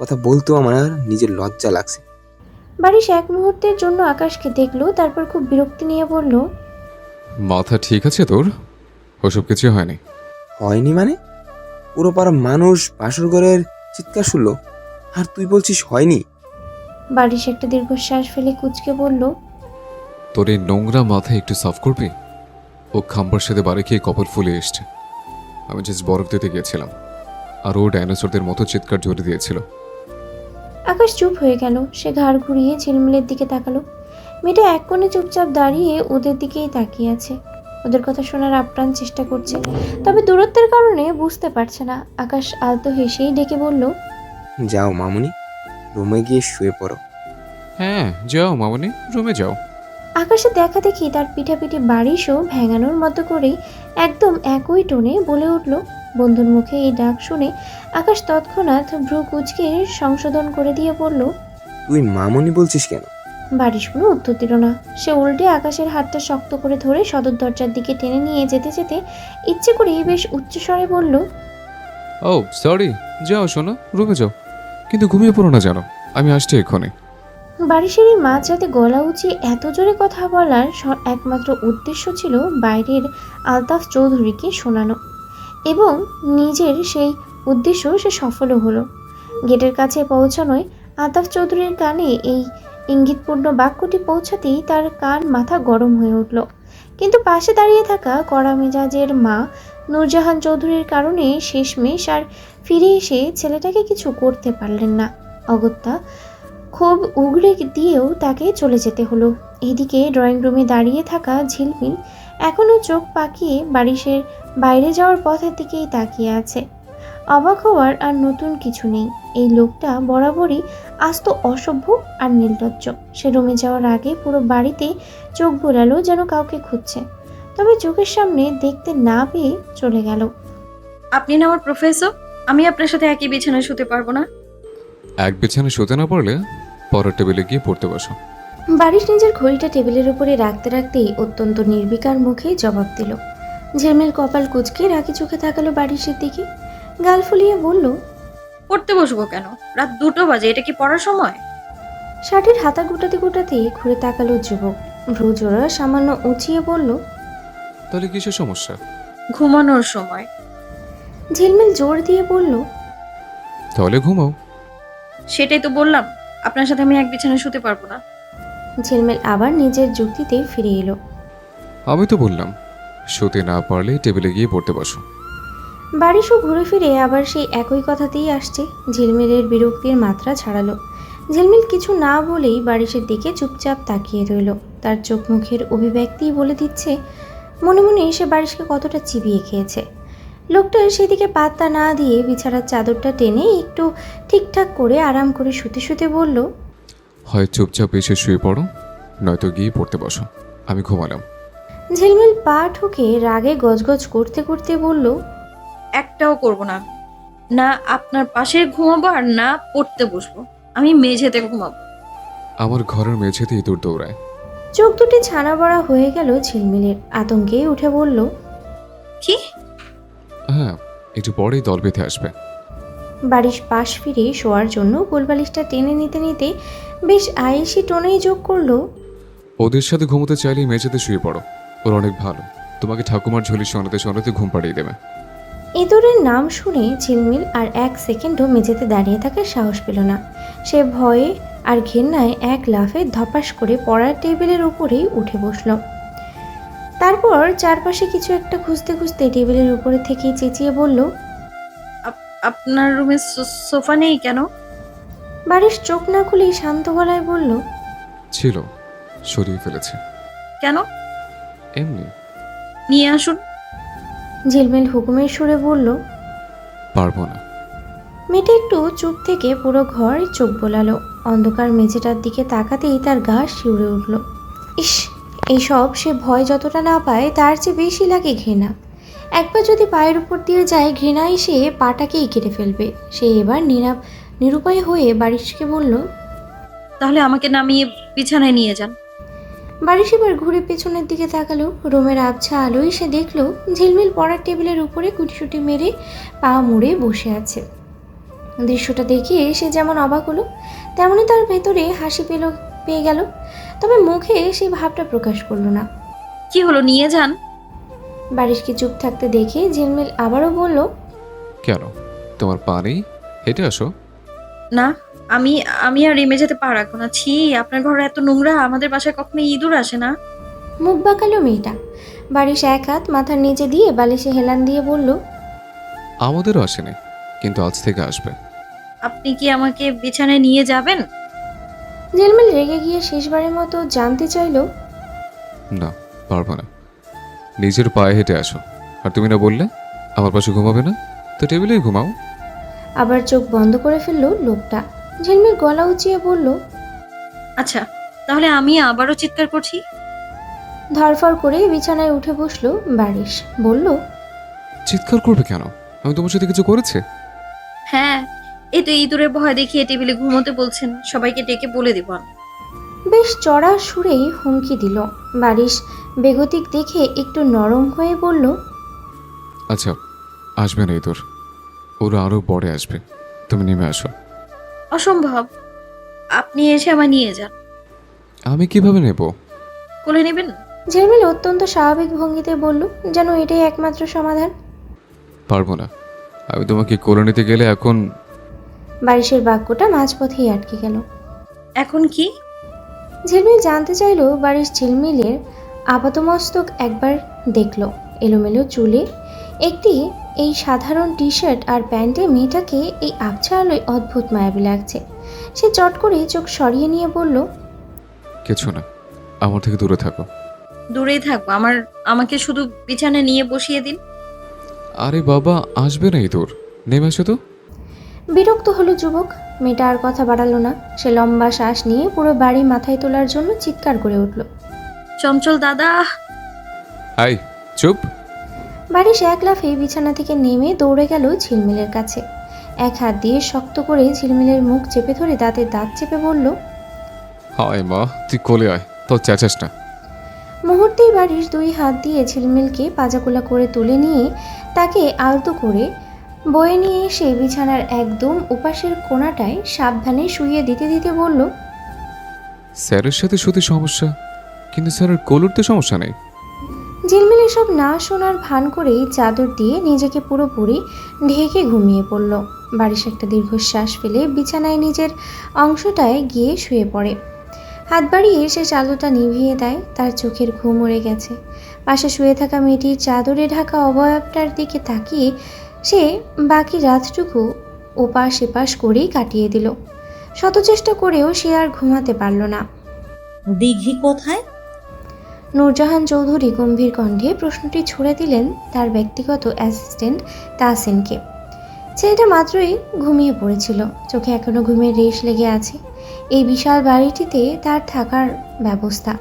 কথা বলতেও আমার নিজের লজ্জা লাগছে। বারিশ এক মুহূর্তের জন্য আকাশকে দেখলো, তারপর খুব বিরক্তি নিয়ে বলল, মাথা ঠিক আছে তোর? ওসব কিছু হয়নি। হয়নি মানে? পুরো পাড়া মানুষ বাসর ঘরের চিৎকার শুনলো, আর তুই বলছিস হয়নি? বারিশ একটা দীর্ঘশ্বাস ফেলে কুচকে বলল, তোর এই নোংরা মাথায় একটু সাফ করবি? ও খাম্বার সাথে বাড়ি খেয়ে কপাল ফুলে এসছে। আমি জাস্ট বরফ দিতে গিয়েছিলাম, আর ও ডাইনোসরদের মতো চিৎকার জোরে দিয়েছিল। আকাশ চুপ হয়ে গেল। সে ঘাড় ঘুরিয়ে ঝিলমিলের দিকে তাকালো। মেয়েটা এক কোণে চুপচাপ দাঁড়িয়ে ওদের দিকেই তাকিয়ে আছে। ওদের কথা শোনার আপ্রাণ চেষ্টা করছে, তবে দূরত্বের কারণে বুঝতে পারছে না। আকাশ আলতো হেসেই ডেকে বলল, যাও মামুনি, রুমে গিয়ে শুয়ে পড়ো। হ্যাঁ যাও মামনি, রুমে যাও। আকাশে দেখা দেখি তার পিঠাপিঠি বারিশও ভেঙানোর মতো করেই একদম একই টোনে বলে উঠল। বন্ধুর মুখে এই ডাক শুনে আকাশ তৎক্ষণাৎ ভ্রু কুচকে সংশোধন করে দিয়ে বলল, তুই মামুনি বলছিস কেন? বারিশ কোনো উত্তর দিল না। সে উল্টে আকাশের হাতটা শক্ত করে ধরে সদর দরজার দিকে টেনে নিয়ে যেতে যেতে ইচ্ছে করে বেশ উচ্চস্বরে বলল, ও সরি, যাও শোনো, রুমে যাও, কিন্তু ঘুমিয়ে পড়ো না জানো, আমি আসছি এক্ষুনি। বারিশের এই মাঝরাতে গলা উঁচিয়ে এত জোরে কথা বলার একমাত্র উদ্দেশ্য ছিল বাইরের আলতাফ চৌধুরীকে শোনানো, এবং নিজের সেই উদ্দেশ্য সে সফলও হলো। গেটের কাছে পৌঁছানোয় আলতাফ চৌধুরীর কানে এই ইঙ্গিতপূর্ণ বাক্যটি পৌঁছাতেই তার কান মাথা গরম হয়ে উঠল। কিন্তু পাশে দাঁড়িয়ে থাকা কড়া মেজাজের মা নূরজাহান চৌধুরীর কারণে শেষমেশ আর ফিরে এসে ছেলেটাকে কিছু করতে পারলেন না। অগত্যা ক্ষোভ উগড়ে দিয়েও তাকে চলে যেতে হলো। এদিকে ড্রয়িং রুমে দাঁড়িয়ে থাকা ঝিলমিল এখনও চোখ পাকিয়ে বারিশের বাইরে যাওয়ার পথের দিকেই তাকিয়ে আছে। অবাক হওয়ার আর নতুন কিছু নেই। এই লোকটা বরাবরই আস্ত অসভ্য আর নির্লজ্জ। সে রুমে যাওয়ার আগে পুরো বাড়িতে চোখ বোলালো যেন কাউকে খুঁজছে, তবে চোখের সামনে দেখতে না পেয়ে চলে গেল। আপনি না আমার প্রফেসর, আমি আপনার সাথে একই বিছানায় শুতে পারবো না। এক বিছানায় শুতে না পারলে পরের টেবিলে গিয়ে পড়তে বসো। বারিশ নিজের ঘড়িটা টেবিলের উপরে রাখতে রাখতেই অত্যন্ত নির্বিকার মুখে জবাব দিল। ঝিলমিল কপাল কুঁচকে রাগি চোখে তাকালো বারিশের দিকে, গাল ফুলিয়ে বলল, পড়তে বসবো কেন? রাত 2টো বাজে, এটা কি পড়ার সময়? শার্টের হাতা গুটাতে গুটাতে ঘুরে তাকালো যুবক। ভ্রুজোড়া সামান্য উঁচিয়ে বলল, তাহলে কিসের সমস্যা? ঘুমানোর সময়। ঝিলমিল জোর দিয়ে বলল, তাহলে ঘুমাও। সেটাই তো বললাম, আপনার সাথে আমি এক বিছানায় শুতে পারবো না। ঝিলমিল আবার নিজের যুক্তিতে ফিরে এলো। আমি তো বললাম, শুতে না পারলে টেবিলে গিয়ে পড়তে বসো। বারিশও ঘুরে ফিরে আবার সেই একই কথাতেই আসছে। ঝিলমিলের বিরক্তির মাত্রা ছাড়ালো। ঝিলমিল কিছু না বলেই বারিশের দিকে চুপচাপ তাকিয়ে রইল। তার চোখ মুখের অভিব্যক্তিই বলে দিচ্ছে মনে মনে সে বারিশকে কতটা চিবিয়ে খেয়েছে। লোকটার সেদিকে পাত্তা না দিয়ে বিছানার চাদরটা টেনে একটু ঠিকঠাক করে আরাম করে শুতে শুতে বলল, হয় চুপচাপ এসে শুয়ে পড়ো, নয়তো গিয়ে পড়তে বসো, আমি ঘুমালাম। ঝিলমিল পা ঠুকে রাগে গজগজ করতে করতে বলল, একটাও করব না আমি। না আপনার পাশে ঘুমাবো আর না পড়তে বসবো, আমি মেঝেতে ঘুমাবো। আমার ঘরের মেঝেতে ইঁদুর দৌড়ায়। চোখ দুটি ছানা বড়া হয়ে গেল ঝিলমিলের। আতঙ্কে উঠে বলল, কি? হ্যাঁ, একটু পরেই দল বেঁধে আসবে। বাড়ির পাশ ফিরে শোয়ার জন্য কোলবালিশটা টেনে নিতে নিতে বেশ আয়েসি টোনেই যোগ করলো, ওদের সাথে ঘুমোতে চাইলেই মেঝেতে শুয়ে পড়ো, ওরা অনেক ভালো, তোমাকে ঠাকুমার ঝুলি শোনাতে শোনাতে ঘুম পাড়িয়ে দেবে। ইঁদুরের নাম শুনে ঝিলমিল আর এক সেকেন্ডও মেঝেতে দাঁড়িয়ে থাকার সাহস পেল না। সে ভয়ে আর ঘেন্নায় এক লাফে ধপাস করে পড়ার টেবিলের উপরেই উঠে বসল। তারপর চারপাশে কিছু একটা খুঁজতে খুঁজতে টেবিলের উপরে থেকে চেঁচিয়ে বলল, আপনার রুমে সোফা নেই কেন? বাড়ির চোখ না খুলেই শান্ত গলায় বলল, ছিল, সরিয়ে ফেলেছে। কেন? এমনি। নিয়ে আসুন। ঝিলমিল হুকুমের সুরে বলল। পারবো না। মেয়েটা একটু চুপ থেকে পুরো ঘর চোখ বোলালো। অন্ধকার মেঝেটার দিকে তাকাতেই তার গা শিউরে উঠল। ইস, এইসব সে ভয় যতটা না পায় তার চেয়ে বেশি লাগে ঘৃণা। একবার যদি পায়ের উপর দিয়ে যায়, ঘৃণায় সে পাটাকেই কেটে ফেলবে। সে এবার নিরুপায় হয়ে বারিশকে বলল, তাহলে আমাকে নামিয়ে বিছানায় নিয়ে যান। বারিশ এবার ঘুরে পেছনের দিকে তাকালো। রুমের আবছা আলোয় সে দেখল ঝিলমিল পড়ার টেবিলের উপরে কুটিসুটি মেরে পা মুড়ে বসে আছে। দৃশ্যটা দেখে সে যেমন অবাক হলো, তেমনি তার ভেতরে হাসি পেয়ে গেল। তবে মুখে সেই ভাবটা প্রকাশ করলো না। কি হলো, নিয়ে যান। বারিশকে চুপ থাকতে দেখে ঝিলমিল আবারও বলল, কেন, তোমার পা নেই? হেঁটে আসো। না, আমি আমি আর এই মেঝেতে পা রাখবো না। ছি, আপনার ঘরে এত নোংরা, আমাদের বাসায় কখনো ইঁদুর আসে না। মুখ বাঁকালো মেয়েটা। বারিশ এক হাত মাথার নিচে দিয়ে বালিশে হেলান দিয়ে বলল, আমাদেরও আসেনি, কিন্তু আজ থেকে আসবে। আপনি কি আমাকে বিছানায় নিয়ে যাবেন? ঝিলমিল রেগে গিয়ে শেষবারের মতো জানতে চাইল, না, পারবো না। নিজের পায়ে হেঁটে আসো। আর তুমি না বললে আমার পাশে ঘুমাবে না, তো টেবিলেই ঘুমাও। আবার চোখ বন্ধ করে ফেলল লোকটা। ঝিলমিল গলা উঁচিয়ে বলল, আচ্ছা, তাহলে আমি আবারও চিৎকার করছি। ধরফর করে বিছানায় উঠে বসলো বারিশ। বলল, চিৎকার করবে কেন? আমি তোমার সাথে কিছু করেছি? হ্যাঁ, এই তো ইঁদুরের ভয় দেখিয়ে টেবিলে ঘুমোতে বলছেন, সবাইকে ডেকে বলে দেব আমি। বেশ চড়া সুরেই হুমকি দিল। বারিশ বেগতিক দেখে একটু নরম হয়ে বলল, আচ্ছা, আসবে না ইঁদুর, ওরা আরো পরে আসবে, তুমি নেমে আসো। অসম্ভব, আপনি এসে আমায় নিয়ে যান। আমি কিভাবে নেব? কোলে নেবেন? ঝিলমিল অত্যন্ত স্বাভাবিক ভঙ্গিতে বলল, যেন এটাই একমাত্র সমাধান। পারবো না, আমি তোমাকে কোলে নিতে গেলে এখন। বারিশের বাক্যটা মাঝপথেই আটকে গেল। এখন কি? ঝিলমিল জানতে চাইল। বারিশ ঝিলমিলের আপাতমস্তক একবার দেখল। এলোমেলো চুলে একটি এই সাধারণ টি শার্ট আর প্যান্টে মেয়েটাকে এই আবছা আলোয় অদ্ভুত মায়াবী লাগছে। সে চট করে চোখ সরিয়ে নিয়ে বলল, কিছু না, আমার থেকে দূরে থাকো। দূরেই থাকবো, আমাকে শুধু বিছানায় নিয়ে বসিয়ে দিন। আরে বাবা, আসবে না ইঁদুর, নেমে আসো তো। বিরক্ত হলো যুবক। মেয়েটা আর কথা বাড়ালো না। সে লম্বা শ্বাস নিয়ে পুরো বাড়ি মাথায় তোলার জন্য চিৎকার করে উঠল, চঞ্চল দাদা। আই, চুপ। বারিশ এক লাফে বিছানা থেকে নেমে দৌড়ে গেল ঝিলমিলের কাছে। এক হাত দিয়ে শক্ত করে ঝিলমিলের মুখ চেপে ধরে দাঁতে দাঁত চেপে বলল, হায় মা, তুই কোলে আয়, তো চেঁচাস না। মুহূর্তেই বারিশ দুই হাত দিয়ে ঝিলমিলকে পাজাকোলা করে তুলে নিয়ে তাকে আলতো করে বয়ে নিয়ে এসে বিছানার একদম উপাসের কোণাটায় সাবধানে শুইয়ে দিতে দিতে বলল, স্যারের সাথে শুতে সমস্যা, কিন্তু স্যারের কোলুর তো সমস্যা নেই। ঝিলমিল এসব না শোনার ভান করেই চাদর দিয়ে নিজেকে পুরোপুরি ঢেকে ঘুমিয়ে পড়ল। বারিশ একটা দীর্ঘশ্বাস ফেলে বিছানায় নিজের অংশটায় গিয়ে শুয়ে পড়ে। হাত বাড়িয়ে সে চাদরটা নিভিয়ে দেয়। তার চোখের ঘুম উড়ে গেছে। পাশে শুয়ে থাকা মেয়েটির চাদরে ঢাকা অবয়বটার দিকে তাকিয়ে সে বাকি রাতটুকু ওপাশ এপাশ করেই কাটিয়ে দিল। শত চেষ্টা করেও সে আর ঘুমাতে পারল না। দিঘি কোথায়? নূরজাহান চৌধুরী গম্ভীর কণ্ঠে প্রশ্নটি ছুড়ে দিলেন তার ব্যক্তিগত অ্যাসিস্ট্যান্ট তাহসিনকে। ছেলেটা মাত্রই ঘুমিয়ে পড়েছিল, চোখে এখনো ঘুমের রেশ লেগে আছে। এই বিশাল বাড়িটিতে তার থাকার ব্যবস্থা।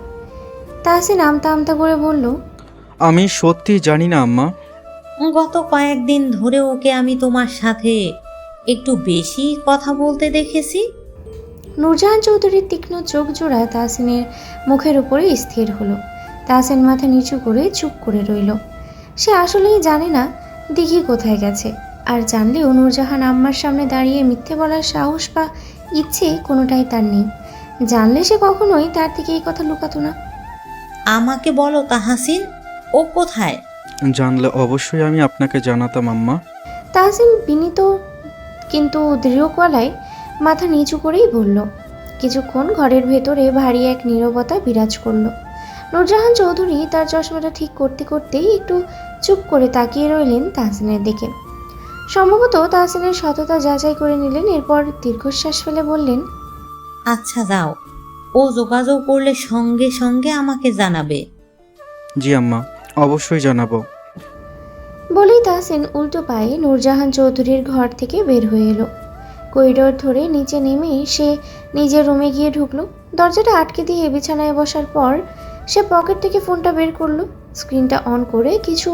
তাহসিন আমতা আমতা করে বলল, আমি সত্যি জানি না আম্মা। গত কয়েকদিন ধরে ওকে আমি তোমার সাথে একটু বেশি কথা বলতে দেখেছি। নূরজাহান চৌধুরীর তীক্ষ্ণ চোখ জোড়া তাহসিনের মুখের উপরে স্থির হলো। তাহসিন মাথা নিচু করে চুপ করে রইল। সে আসলেই জানে না দিঘি কোথায় গেছে, আর জানলেও নূরজাহান আম্মার সামনে দাঁড়িয়ে মিথ্যে বলার সাহস বা ইচ্ছে কোনোটাই তার নেই। জানলে সে কখনোই তার থেকে এই কথা লুকাতো না। আমাকে বলো তাহসিন, ও কোথায়? জানলে অবশ্যই আমি আপনাকে জানাতাম আম্মা। তাহসিন বিনীত কিন্তু দৃঢ় গলায় মাথা নিচু করেই বলল। কিছুক্ষণ ঘরের ভেতরে ভারী এক নীরবতা বিরাজ করল। নূরজাহান চৌধুরী তার চশমাটা ঠিক করতে করতেই একটু চুপ করে তাকিয়ে রইলেন তাহসিনের দিকে। সম্ভবত তাহসিনের সততা যাচাই করে নিলেন, এরপর দীর্ঘশ্বাস ফেলে বললেন, আচ্ছা যাও, ও যোগাযোগ করলে সঙ্গে সঙ্গে আমাকে জানাবে। জি আম্মা, অবশ্যই জানাবো। বলেই তাহসিন উল্টো পায়ে নূরজাহান চৌধুরীর ঘর থেকে বের হয়ে এলো। করিডোর ধরে নিচে নেমে সে নিজের রুমে গিয়ে ঢুকলো। দরজাটা আটকে দিয়ে বিছানায় বসার পর সে পকেট থেকে ফোনটা বের করলো। স্ক্রিনটা অন করে কিছু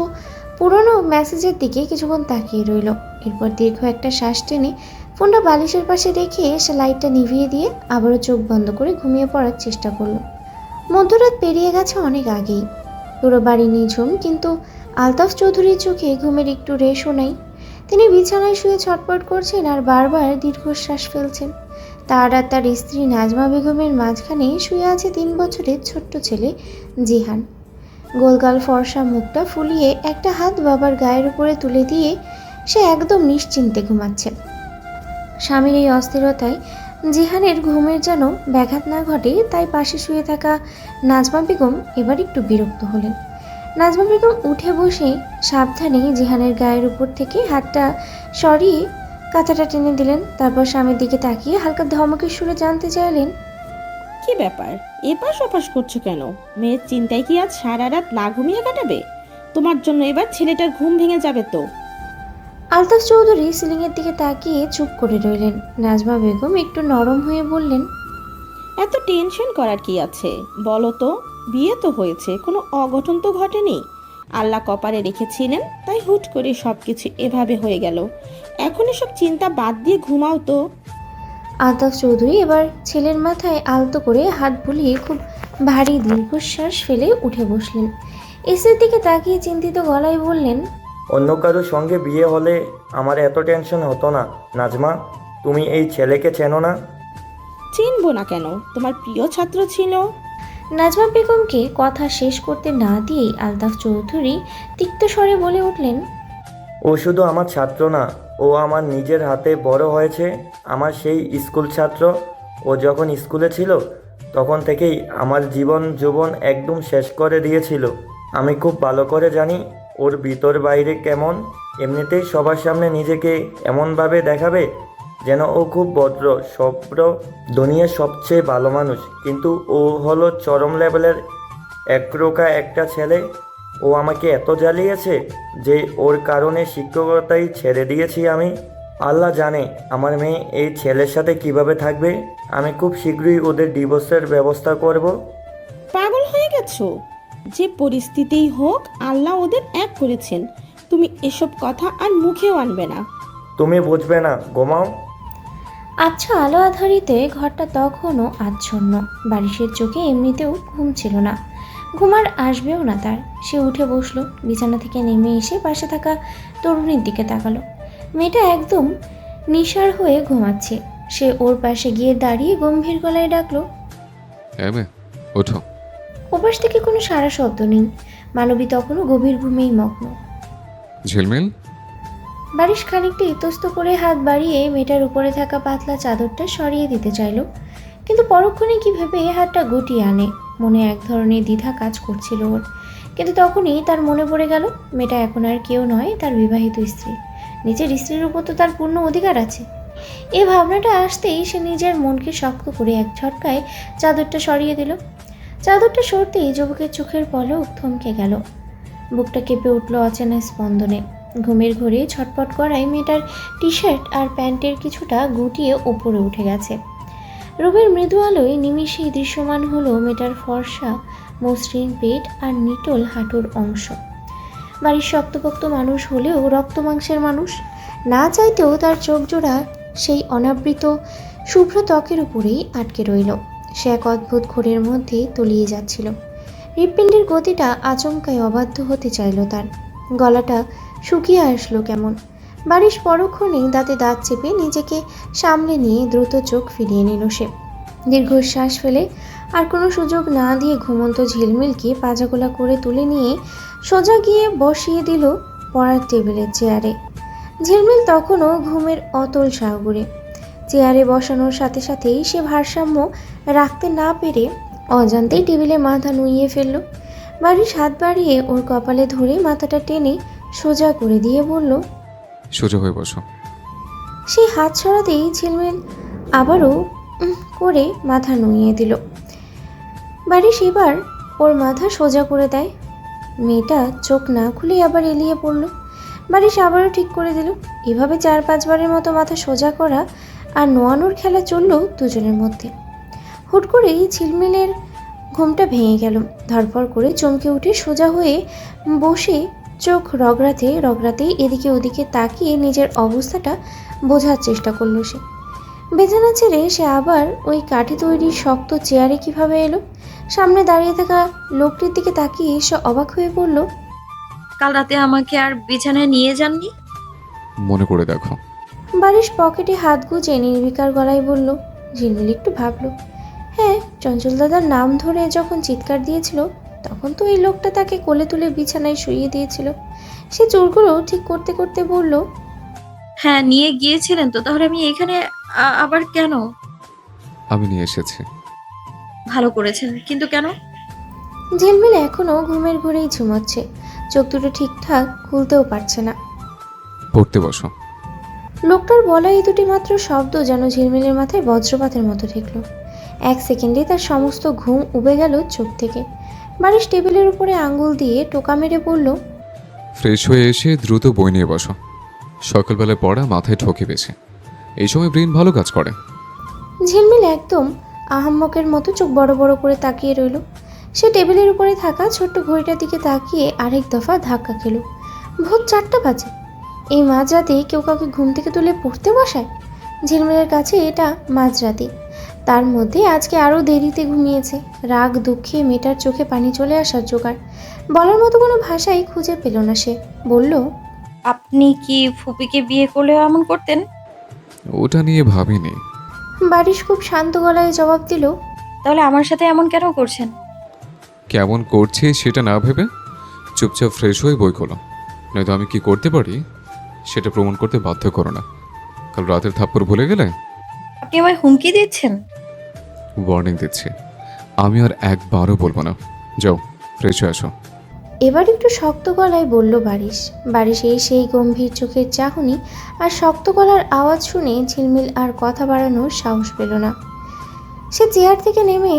পুরনো মেসেজের দিকে কিছুক্ষণ তাকিয়ে রইল। এরপর দীর্ঘ একটা শ্বাস টেনে ফোনটা বালিশের পাশে রেখে সে লাইটটা নিভিয়ে দিয়ে আবারও চোখ বন্ধ করে ঘুমিয়ে পড়ার চেষ্টা করলো। মধ্যরাত পেরিয়ে গেছে অনেক আগেই। পুরো বাড়ি নিঝুম, কিন্তু আলতাফ চৌধুরীর চোখে ঘুমের একটু রেশও নাই। তিনি বিছানায় শুয়ে ছটপট করছেন আর বারবার দীর্ঘশ্বাস ফেলছেন। তার আর তার স্ত্রী নাজমা বেগমের মাঝখানে শুয়ে আছে 3 বছরের ছোট্ট ছেলে জিহান। গোলগাল ফর্সা মুখটা ফুলিয়ে একটা হাত বাবার গায়ের উপরে তুলে দিয়ে সে একদম নিশ্চিন্তে ঘুমাচ্ছে। স্বামীর এই অস্থিরতায় জিহানের ঘুমের যেন ব্যাঘাত না ঘটে, তাই পাশে শুয়ে থাকা নাজমা বেগম এবার একটু বিরক্ত হলেন। নাজমা বেগম উঠে বসে সাবধানে জিহানের গায়ের উপর থেকে হাতটা সরিয়ে কাঁথাটা টেনে দিলেন। তারপর স্বামীর দিকে তাকিয়ে হালকা ধমকের সুরে জানতে চাইলেন, কি ব্যাপার, এপাশ ওপাশ করছো কেন? মেয়ের চিন্তায় কি আজ সারা রাত না ঘুমিয়ে কাটাবে? তোমার জন্য এবার ছেলেটার ঘুম ভেঙে যাবে তো। আলতাফ চৌধুরী সিলিংয়ের দিকে তাকিয়ে চুপ করে রইলেন। নাজমা বেগম একটু নরম হয়ে বললেন, এত টেনশন করার কি আছে বলো তো? বিয়ে তো হয়েছে, কোনো অঘটন তো ঘটেনি। আল্লাহ কপালে রেখেছিলেন, তাই হুট করে সব কিছু এভাবে হয়ে গেল। এখন এসব চিন্তা বাদ দিয়ে ঘুমাও তো। আলতাফ চৌধুরী এবার ছেলের মাথায় আলতো করে হাত বুলিয়ে খুব ভারী দীর্ঘশ্বাস ফেলে উঠে বসলেন। এসির দিকে তাকিয়ে চিন্তিত গলায় বললেন, অন্য কারোর সঙ্গে বিয়ে হলে আমার এত টেনশন হতো না। নাজমা, তুমি এই ছেলেকে চেনো না? চিনবো না কেন? তোমার প্রিয় ছাত্র ছিল। নাজমা বেগমকে কথা শেষ করতে না দিয়েই আলতাফ চৌধুরী তিক্ত স্বরে বলে উঠলেন, ও শুধু আমার ছাত্র না, ও আমার নিজের হাতে বড় হয়েছে। আমার সেই স্কুল ছাত্র। ও যখন স্কুলে ছিল তখন থেকেই আমার জীবন যৌবন একদম শেষ করে দিয়েছিল। আমি খুব ভালো করে জানি ওর ভিতর বাইরে কেমন। এমনিতেই সবার সামনে নিজেকে এমনভাবে দেখাবে যেন ও খুব ভদ্র, সভ্র, দুনিয়ার সবচেয়ে ভালো মানুষ। কিন্তু ও হলো চরম লেভেলের একরোকা একটা ছেলে। ও আমাকে এত জ্বালিয়েছে যে ওর কারণে শিক্ষকতাই ছেড়ে দিয়েছি আমি। আল্লাহ জানে আমার মেয়ে এই ছেলের সাথে কিভাবে থাকবে। আমি খুব শীঘ্রই ওদের ডিভোর্সের ব্যবস্থা করব। পাগল হয়ে গেছো? যে পরিস্থিতিই হোক আল্লাহ ওদের এক করেছেন। তুমি এসব কথা আর মুখেও আনবে না। তুমি বুঝবে না, ঘুমাও। আচ্ছা আলো আধারিতে ঘরটা তখনও আচ্ছন্ন। বারিশের চোখে এমনিতেও ঘুম ছিল না, ঘুম আর আসবেও না তার। সে উঠে বসলো, বিছানা থেকে নেমে এসে পাশে থাকা তরুণীর দিকে তাকালো। মেয়েটা একদম নিশার হয়ে ঘুমাচ্ছে। সে ওর পাশে গিয়ে দাঁড়িয়ে গম্ভীর গলায় ডাকলো, ওঠো। ওপাশ থেকে কোনো সারা শব্দ নেই। মানবী তখনও গভীর ঘুমেই মগ্ন। ঝিলমিল, বারিশ খানিকটা ইতস্ত করে হাত বাড়িয়ে মেয়েটার উপরে থাকা পাতলা চাদরটা সরিয়ে দিতে চাইল, কিন্তু পরক্ষণে কি ভেবে হাতটা গুটিয়ে আনে। মনে এক ধরনের দ্বিধা কাজ করছিল ওর। কিন্তু তখনই তার মনে পড়ে গেল মেয়েটা এখন আর কেউ নয়, তার বিবাহিত স্ত্রী। নিজের স্ত্রীর উপর তো তার পূর্ণ অধিকার আছে। এই ভাবনাটা আসতেই সে নিজের মনকে শক্ত করে এক ঝটকায় চাদরটা সরিয়ে দিল। চাদরটা সরতেই যুবকের চোখের পলক থমকে গেল। বুকটা কেঁপে উঠল অচেনা স্পন্দনে। ঘুমের ঘোরে ছটপট করায় মেয়েটার টি শার্ট আর প্যান্টের কিছুটা গুটিয়ে ওপরে উঠে গেছে। রুমের মৃদু আলোয় নিমিষেই দৃশ্যমান হলো মেয়েটার ফর্সা মসৃণ পেট আর নিটোল হাঁটুর অংশ। বাড়ির শক্তপোক্ত মানুষ হলেও রক্ত মাংসের মানুষ। না চাইতেও তার চোখ জোড়া সেই অনাবৃত শুভ্র ত্বকের উপরেই আটকে রইল। সে এক অদ্ভুত ঘোরের মধ্যে তলিয়ে যাচ্ছিল। হৃৎপিণ্ডের গতিটা আচমকায় অবাধ্য হতে চাইল তার। গলাটা শুকিয়ে আসলো কেমন। বারিশ পরক্ষণে দাঁতে দাঁত চেপে নিজেকে সামলে নিয়ে দ্রুত চোখ ফিরিয়ে নিল সে। দীর্ঘশ্বাস ফেলে আর কোনো সুযোগ না দিয়ে ঘুমন্ত ঝিলমিলকে পাজাগোলা করে তুলে নিয়ে সোজা গিয়ে বসিয়ে দিল পড়ার টেবিলের চেয়ারে। ঝিলমিল তখনও ঘুমের অতল সাগরে। চেয়ারে বসানোর সাথে সাথেই সে ভারসাম্য রাখতে না পেরে অজান্তেই টেবিলে মাথা নুইয়ে ফেলল। বারিশ হাত বাড়িয়ে ওর কপালে ধরে মাথাটা টেনে সোজা করে দিয়ে বলল, সোজা হয়ে বসো। সেই হাত সরাতেই ঝিলমিল আবারও করে মাথা নুইয়ে দিল। বারিশ এবার ওর মাথা সোজা করে দেয়। মেয়েটা চোখ না খুলে আবার এলিয়ে পড়ল। বারিশ আবারও ঠিক করে দিল। এভাবে 4-5 বারের মতো মাথা সোজা করা আর নোয়ানোর খেলা চলল দুজনের মধ্যে। হুট করেই ঝিলমিলের ঘুমটা ভেঙে গেল। ধরপড় করে চমকে উঠে সোজা হয়ে বসে চোখ রগড়াতেই এদিকে ওদিকে তাকিয়ে নিজের অবস্থাটা বোঝার চেষ্টা করলো সে। বেজানা ছেড়ে সে আবার ওই কাঠে তৈরি শক্ত চেয়ারে কিভাবে এলো? সামনে দাঁড়িয়ে থাকা লোকটির দিকে তাকিয়ে সে অবাক হয়ে পড়ল। কাল রাতে আমাকে আর বিছানায় নিয়ে যাননি? মনে করে দেখো। বারিশ পকেটে হাত গুজে নির্বিকার গলায় বলল। ঝিলমিল একটু ভাবলো। হ্যাঁ, চঞ্চল দাদার নাম ধরে যখন চিৎকার দিয়েছিল তখন তো এই লোকটা তাকে কোলে তুলে বিছানায় শুইয়ে দিয়েছিল। সে চুলগুলো ঠিক করতে করতে বলল, হ্যাঁ নিয়ে গিয়েছিলেন তো, তাহলে আমি এখানে আবার কেন? আমি নিয়ে এসেছি। ভালো করেছেন, কিন্তু কেন? ঝিলমিল এখনো ঘুমের ঘোরেই ঝুমাচ্ছে। চোখ দুটো ঠিকঠাক খুলতেও পারছে না। পড়তে বসো। লোকটার বলা এই দুটি মাত্র শব্দ যেন ঝিলমিলের মাথায় বজ্রপাতের মতো ঠেকল। 1 সেকেন্ডে তার সমস্ত ঘুম উবে গেল চোখ থেকে। বারিশ টেবিলের উপরে আঙ্গুল দিয়ে টোকা মেরে বলল, ফ্রেশ হয়ে এসে দ্রুত বই নিয়ে বসো। সকালবেলায় পড়া মাথায় ঠকে বেছে, এই সময় ব্রেন ভালো কাজ করে। ঝিলমিল একদম আহাম্মকের মতো চোখ বড় বড় করে তাকিয়ে রইল। সে টেবিলের উপরে থাকা ছোট্ট ঘড়িটার দিকে তাকিয়ে আরেক দফা ধাক্কা খেল। ভোর 4টা বাজে। এই মাঝরাতে কেউ কাউকে ঘুম থেকে তুলে পড়তে বসায়? ঝিলমিলের কাছে এটা মাঝরাতে। তার মধ্যে আজকে আরও দেরিতে ঘুমিয়েছে। রাগ দুঃখে মেয়েটার চোখে পানি চলে আসার জোগাড়। বলার মতো কোনো ভাষাই খুঁজে পেল না সে। বলল, আপনি কি ফুপিকে বিয়ে করলেও এমন করতেন? ওটা নিয়ে ভাবিনি। বারিশ খুব শান্ত গলায় জবাব দিল, তাহলে আমার সাথে এমন কেন করছেন? কেমন করছে সেটা না ভেবে চুপচাপ ফ্রেশ হয়ে বই খোলো, নয়তো আমি কি করতে পারি সেটা প্রমাণ করতে বাধ্য করো না। কাল রাতের থাপ্পড় ভুলে গেলে? আপনি আমায় হুমকি দিচ্ছেন? ওয়ার্নিং দিচ্ছি, আমি আর একবারও বলবো না। যাও ফ্রেশ হয়ে আসো। এবার একটু শক্ত গলায় বলল বারিশ। বারিশের সেই গম্ভীর চোখের চাহনি আর শক্ত গলার আওয়াজ শুনে ঝিলমিল আর কথা বাড়ানোর সাহস পেল না। সে চেয়ার থেকে নেমে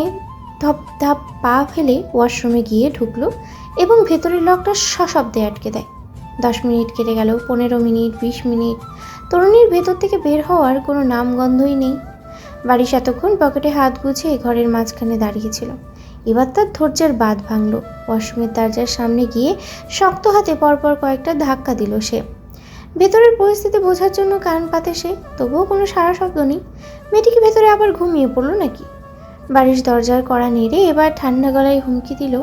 ধপ ধাপ পা ফেলে ওয়াশরুমে গিয়ে ঢুকলো এবং ভেতরের লকটা সশব্দে আটকে দেয়। 10 মিনিট কেটে গেল, 15 মিনিট, 20 মিনিট। তরুণীর ভেতর থেকে বের হওয়ার কোনো নামগন্ধই নেই। বারিশ এতক্ষণ পকেটে হাত গুছিয়ে ঘরের মাঝখানে দাঁড়িয়েছিল। এবার তার ধৈর্যের বাঁধ ভাঙল। ওয়াশরুমের দরজার সামনে গিয়ে শক্ত হাতে পরপর কয়েকটা ধাক্কা দিল সে। ভেতরের পরিস্থিতি বোঝার জন্য কান পাতে সে, তবুও কোনো সারা শব্দ নেই। মেয়েটি কি ভেতরে আবার ঘুমিয়ে পড়লো নাকি? বারিশ দরজার কড়া নেড়ে এবার ঠান্ডা গলায় হুমকি দিল,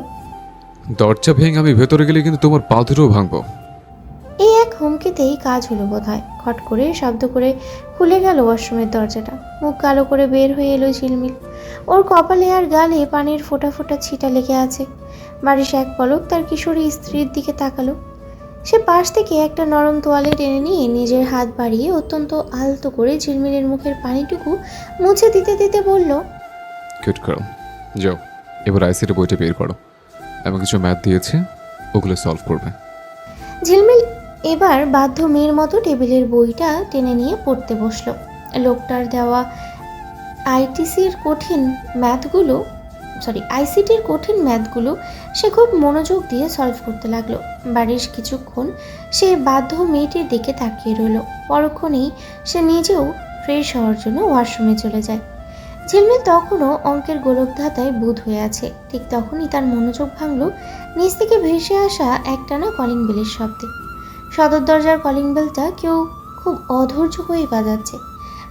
দরজা ভেঙে আমি ভেতরে গেলে কিন্তু তোমার পা দুটোও ভাঙবো। এই এক হুমকিতেই কাজ হলো বোধহয়। খট করে শব্দ করে খুলে গেল ওয়াশরুমের দরজাটা। মুখ কালো করে বের হয়ে এলো ঝিলমিল। ওর কপালে আর গালে পানির ফোঁটা ফোঁটা ছিটা লেগে আছে। বারিশ এক পলক তার কিশোরী স্ত্রীর দিকে তাকালো। সে পাশ থেকে একটা নরম তোয়ালে টেনে নিয়ে নিজের হাত বাড়িয়ে অত্যন্ত আলতো করে ঝিলমিলের মুখের পানিটুকু মুছে দিতে দিতে বলল, গুড গার্ল, যাও এবার আইসিটি বইটা বের করো। আমি কিছু ম্যাথ দিয়েছে, ওগুলো সলভ করবে। ঝিলমিল এবার বাধ্য মেয়ের মতো টেবিলের বইটা টেনে নিয়ে পড়তে বসলো। লোকটার দেওয়া আইসিটির কঠিন ম্যাথগুলো সে খুব মনোযোগ দিয়ে সলভ করতে লাগলো। বারিশ কিছুক্ষণ সে বাধ্য মেয়েটির দিকে তাকিয়ে রইল। পরক্ষণেই সে নিজেও ফ্রেশ হওয়ার জন্য ওয়াশরুমে চলে যায়। ঝিলমিল তখনও অঙ্কের গোলকধাতায় বুঁদ হয়ে আছে। ঠিক তখনই তার মনোযোগ ভাঙল নিচ থেকে ভেসে আসা একটানা কলিং বেলের শব্দে। সদর দরজার কলিং বেলটা কেউ খুব অধৈর্য হয়ে বাজাচ্ছে।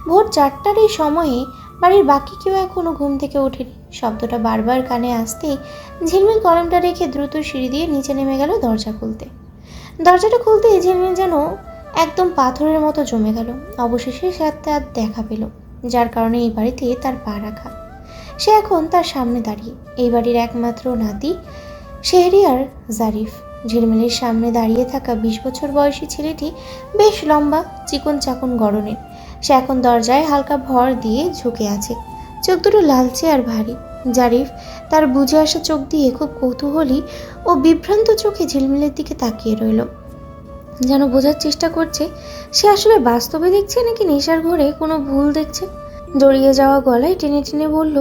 ভোর 4টার এই সময়ে বাড়ির বাকি কেউ এখনো ঘুম থেকে ওঠেনি। শব্দটা বারবার কানে আসতেই ঝিলমিল কলমটা রেখে দ্রুত সিঁড়ি দিয়ে নিচে নেমে গেল দরজা খুলতে। দরজাটা খুলতেই ঝিলমিল যেন একদম পাথরের মতো জমে গেল। অবশেষে সে তার দেখা পেল, যার কারণে এই বাড়িতে তার পা রাখা। সে এখন তার সামনে দাঁড়িয়ে, এই বাড়ির একমাত্র নাতি শেহরিয়ার জারিফ। ঝিলমিলের সামনে দাঁড়িয়ে থাকা 20 বছর বয়সী ছেলেটি বেশ লম্বা, চিকন চাকন গড়নের। সে এখন দরজায় হালকা ভর দিয়ে ঝুঁকে আছে, চোখ দুটো লালচে আর ভারী। জারিফ তার বুঝে আসা চোখ দিয়ে খুব কৌতূহলী ও বিভ্রান্ত চোখে ঝিলমিলের দিকে তাকিয়ে রইল, যেন বোঝার চেষ্টা করছে সে আসলে বাস্তবে দেখছে নাকি নেশার ঘোরে কোনো ভুল দেখছে। জড়িয়ে যাওয়া গলায় টেনে টেনে বলল,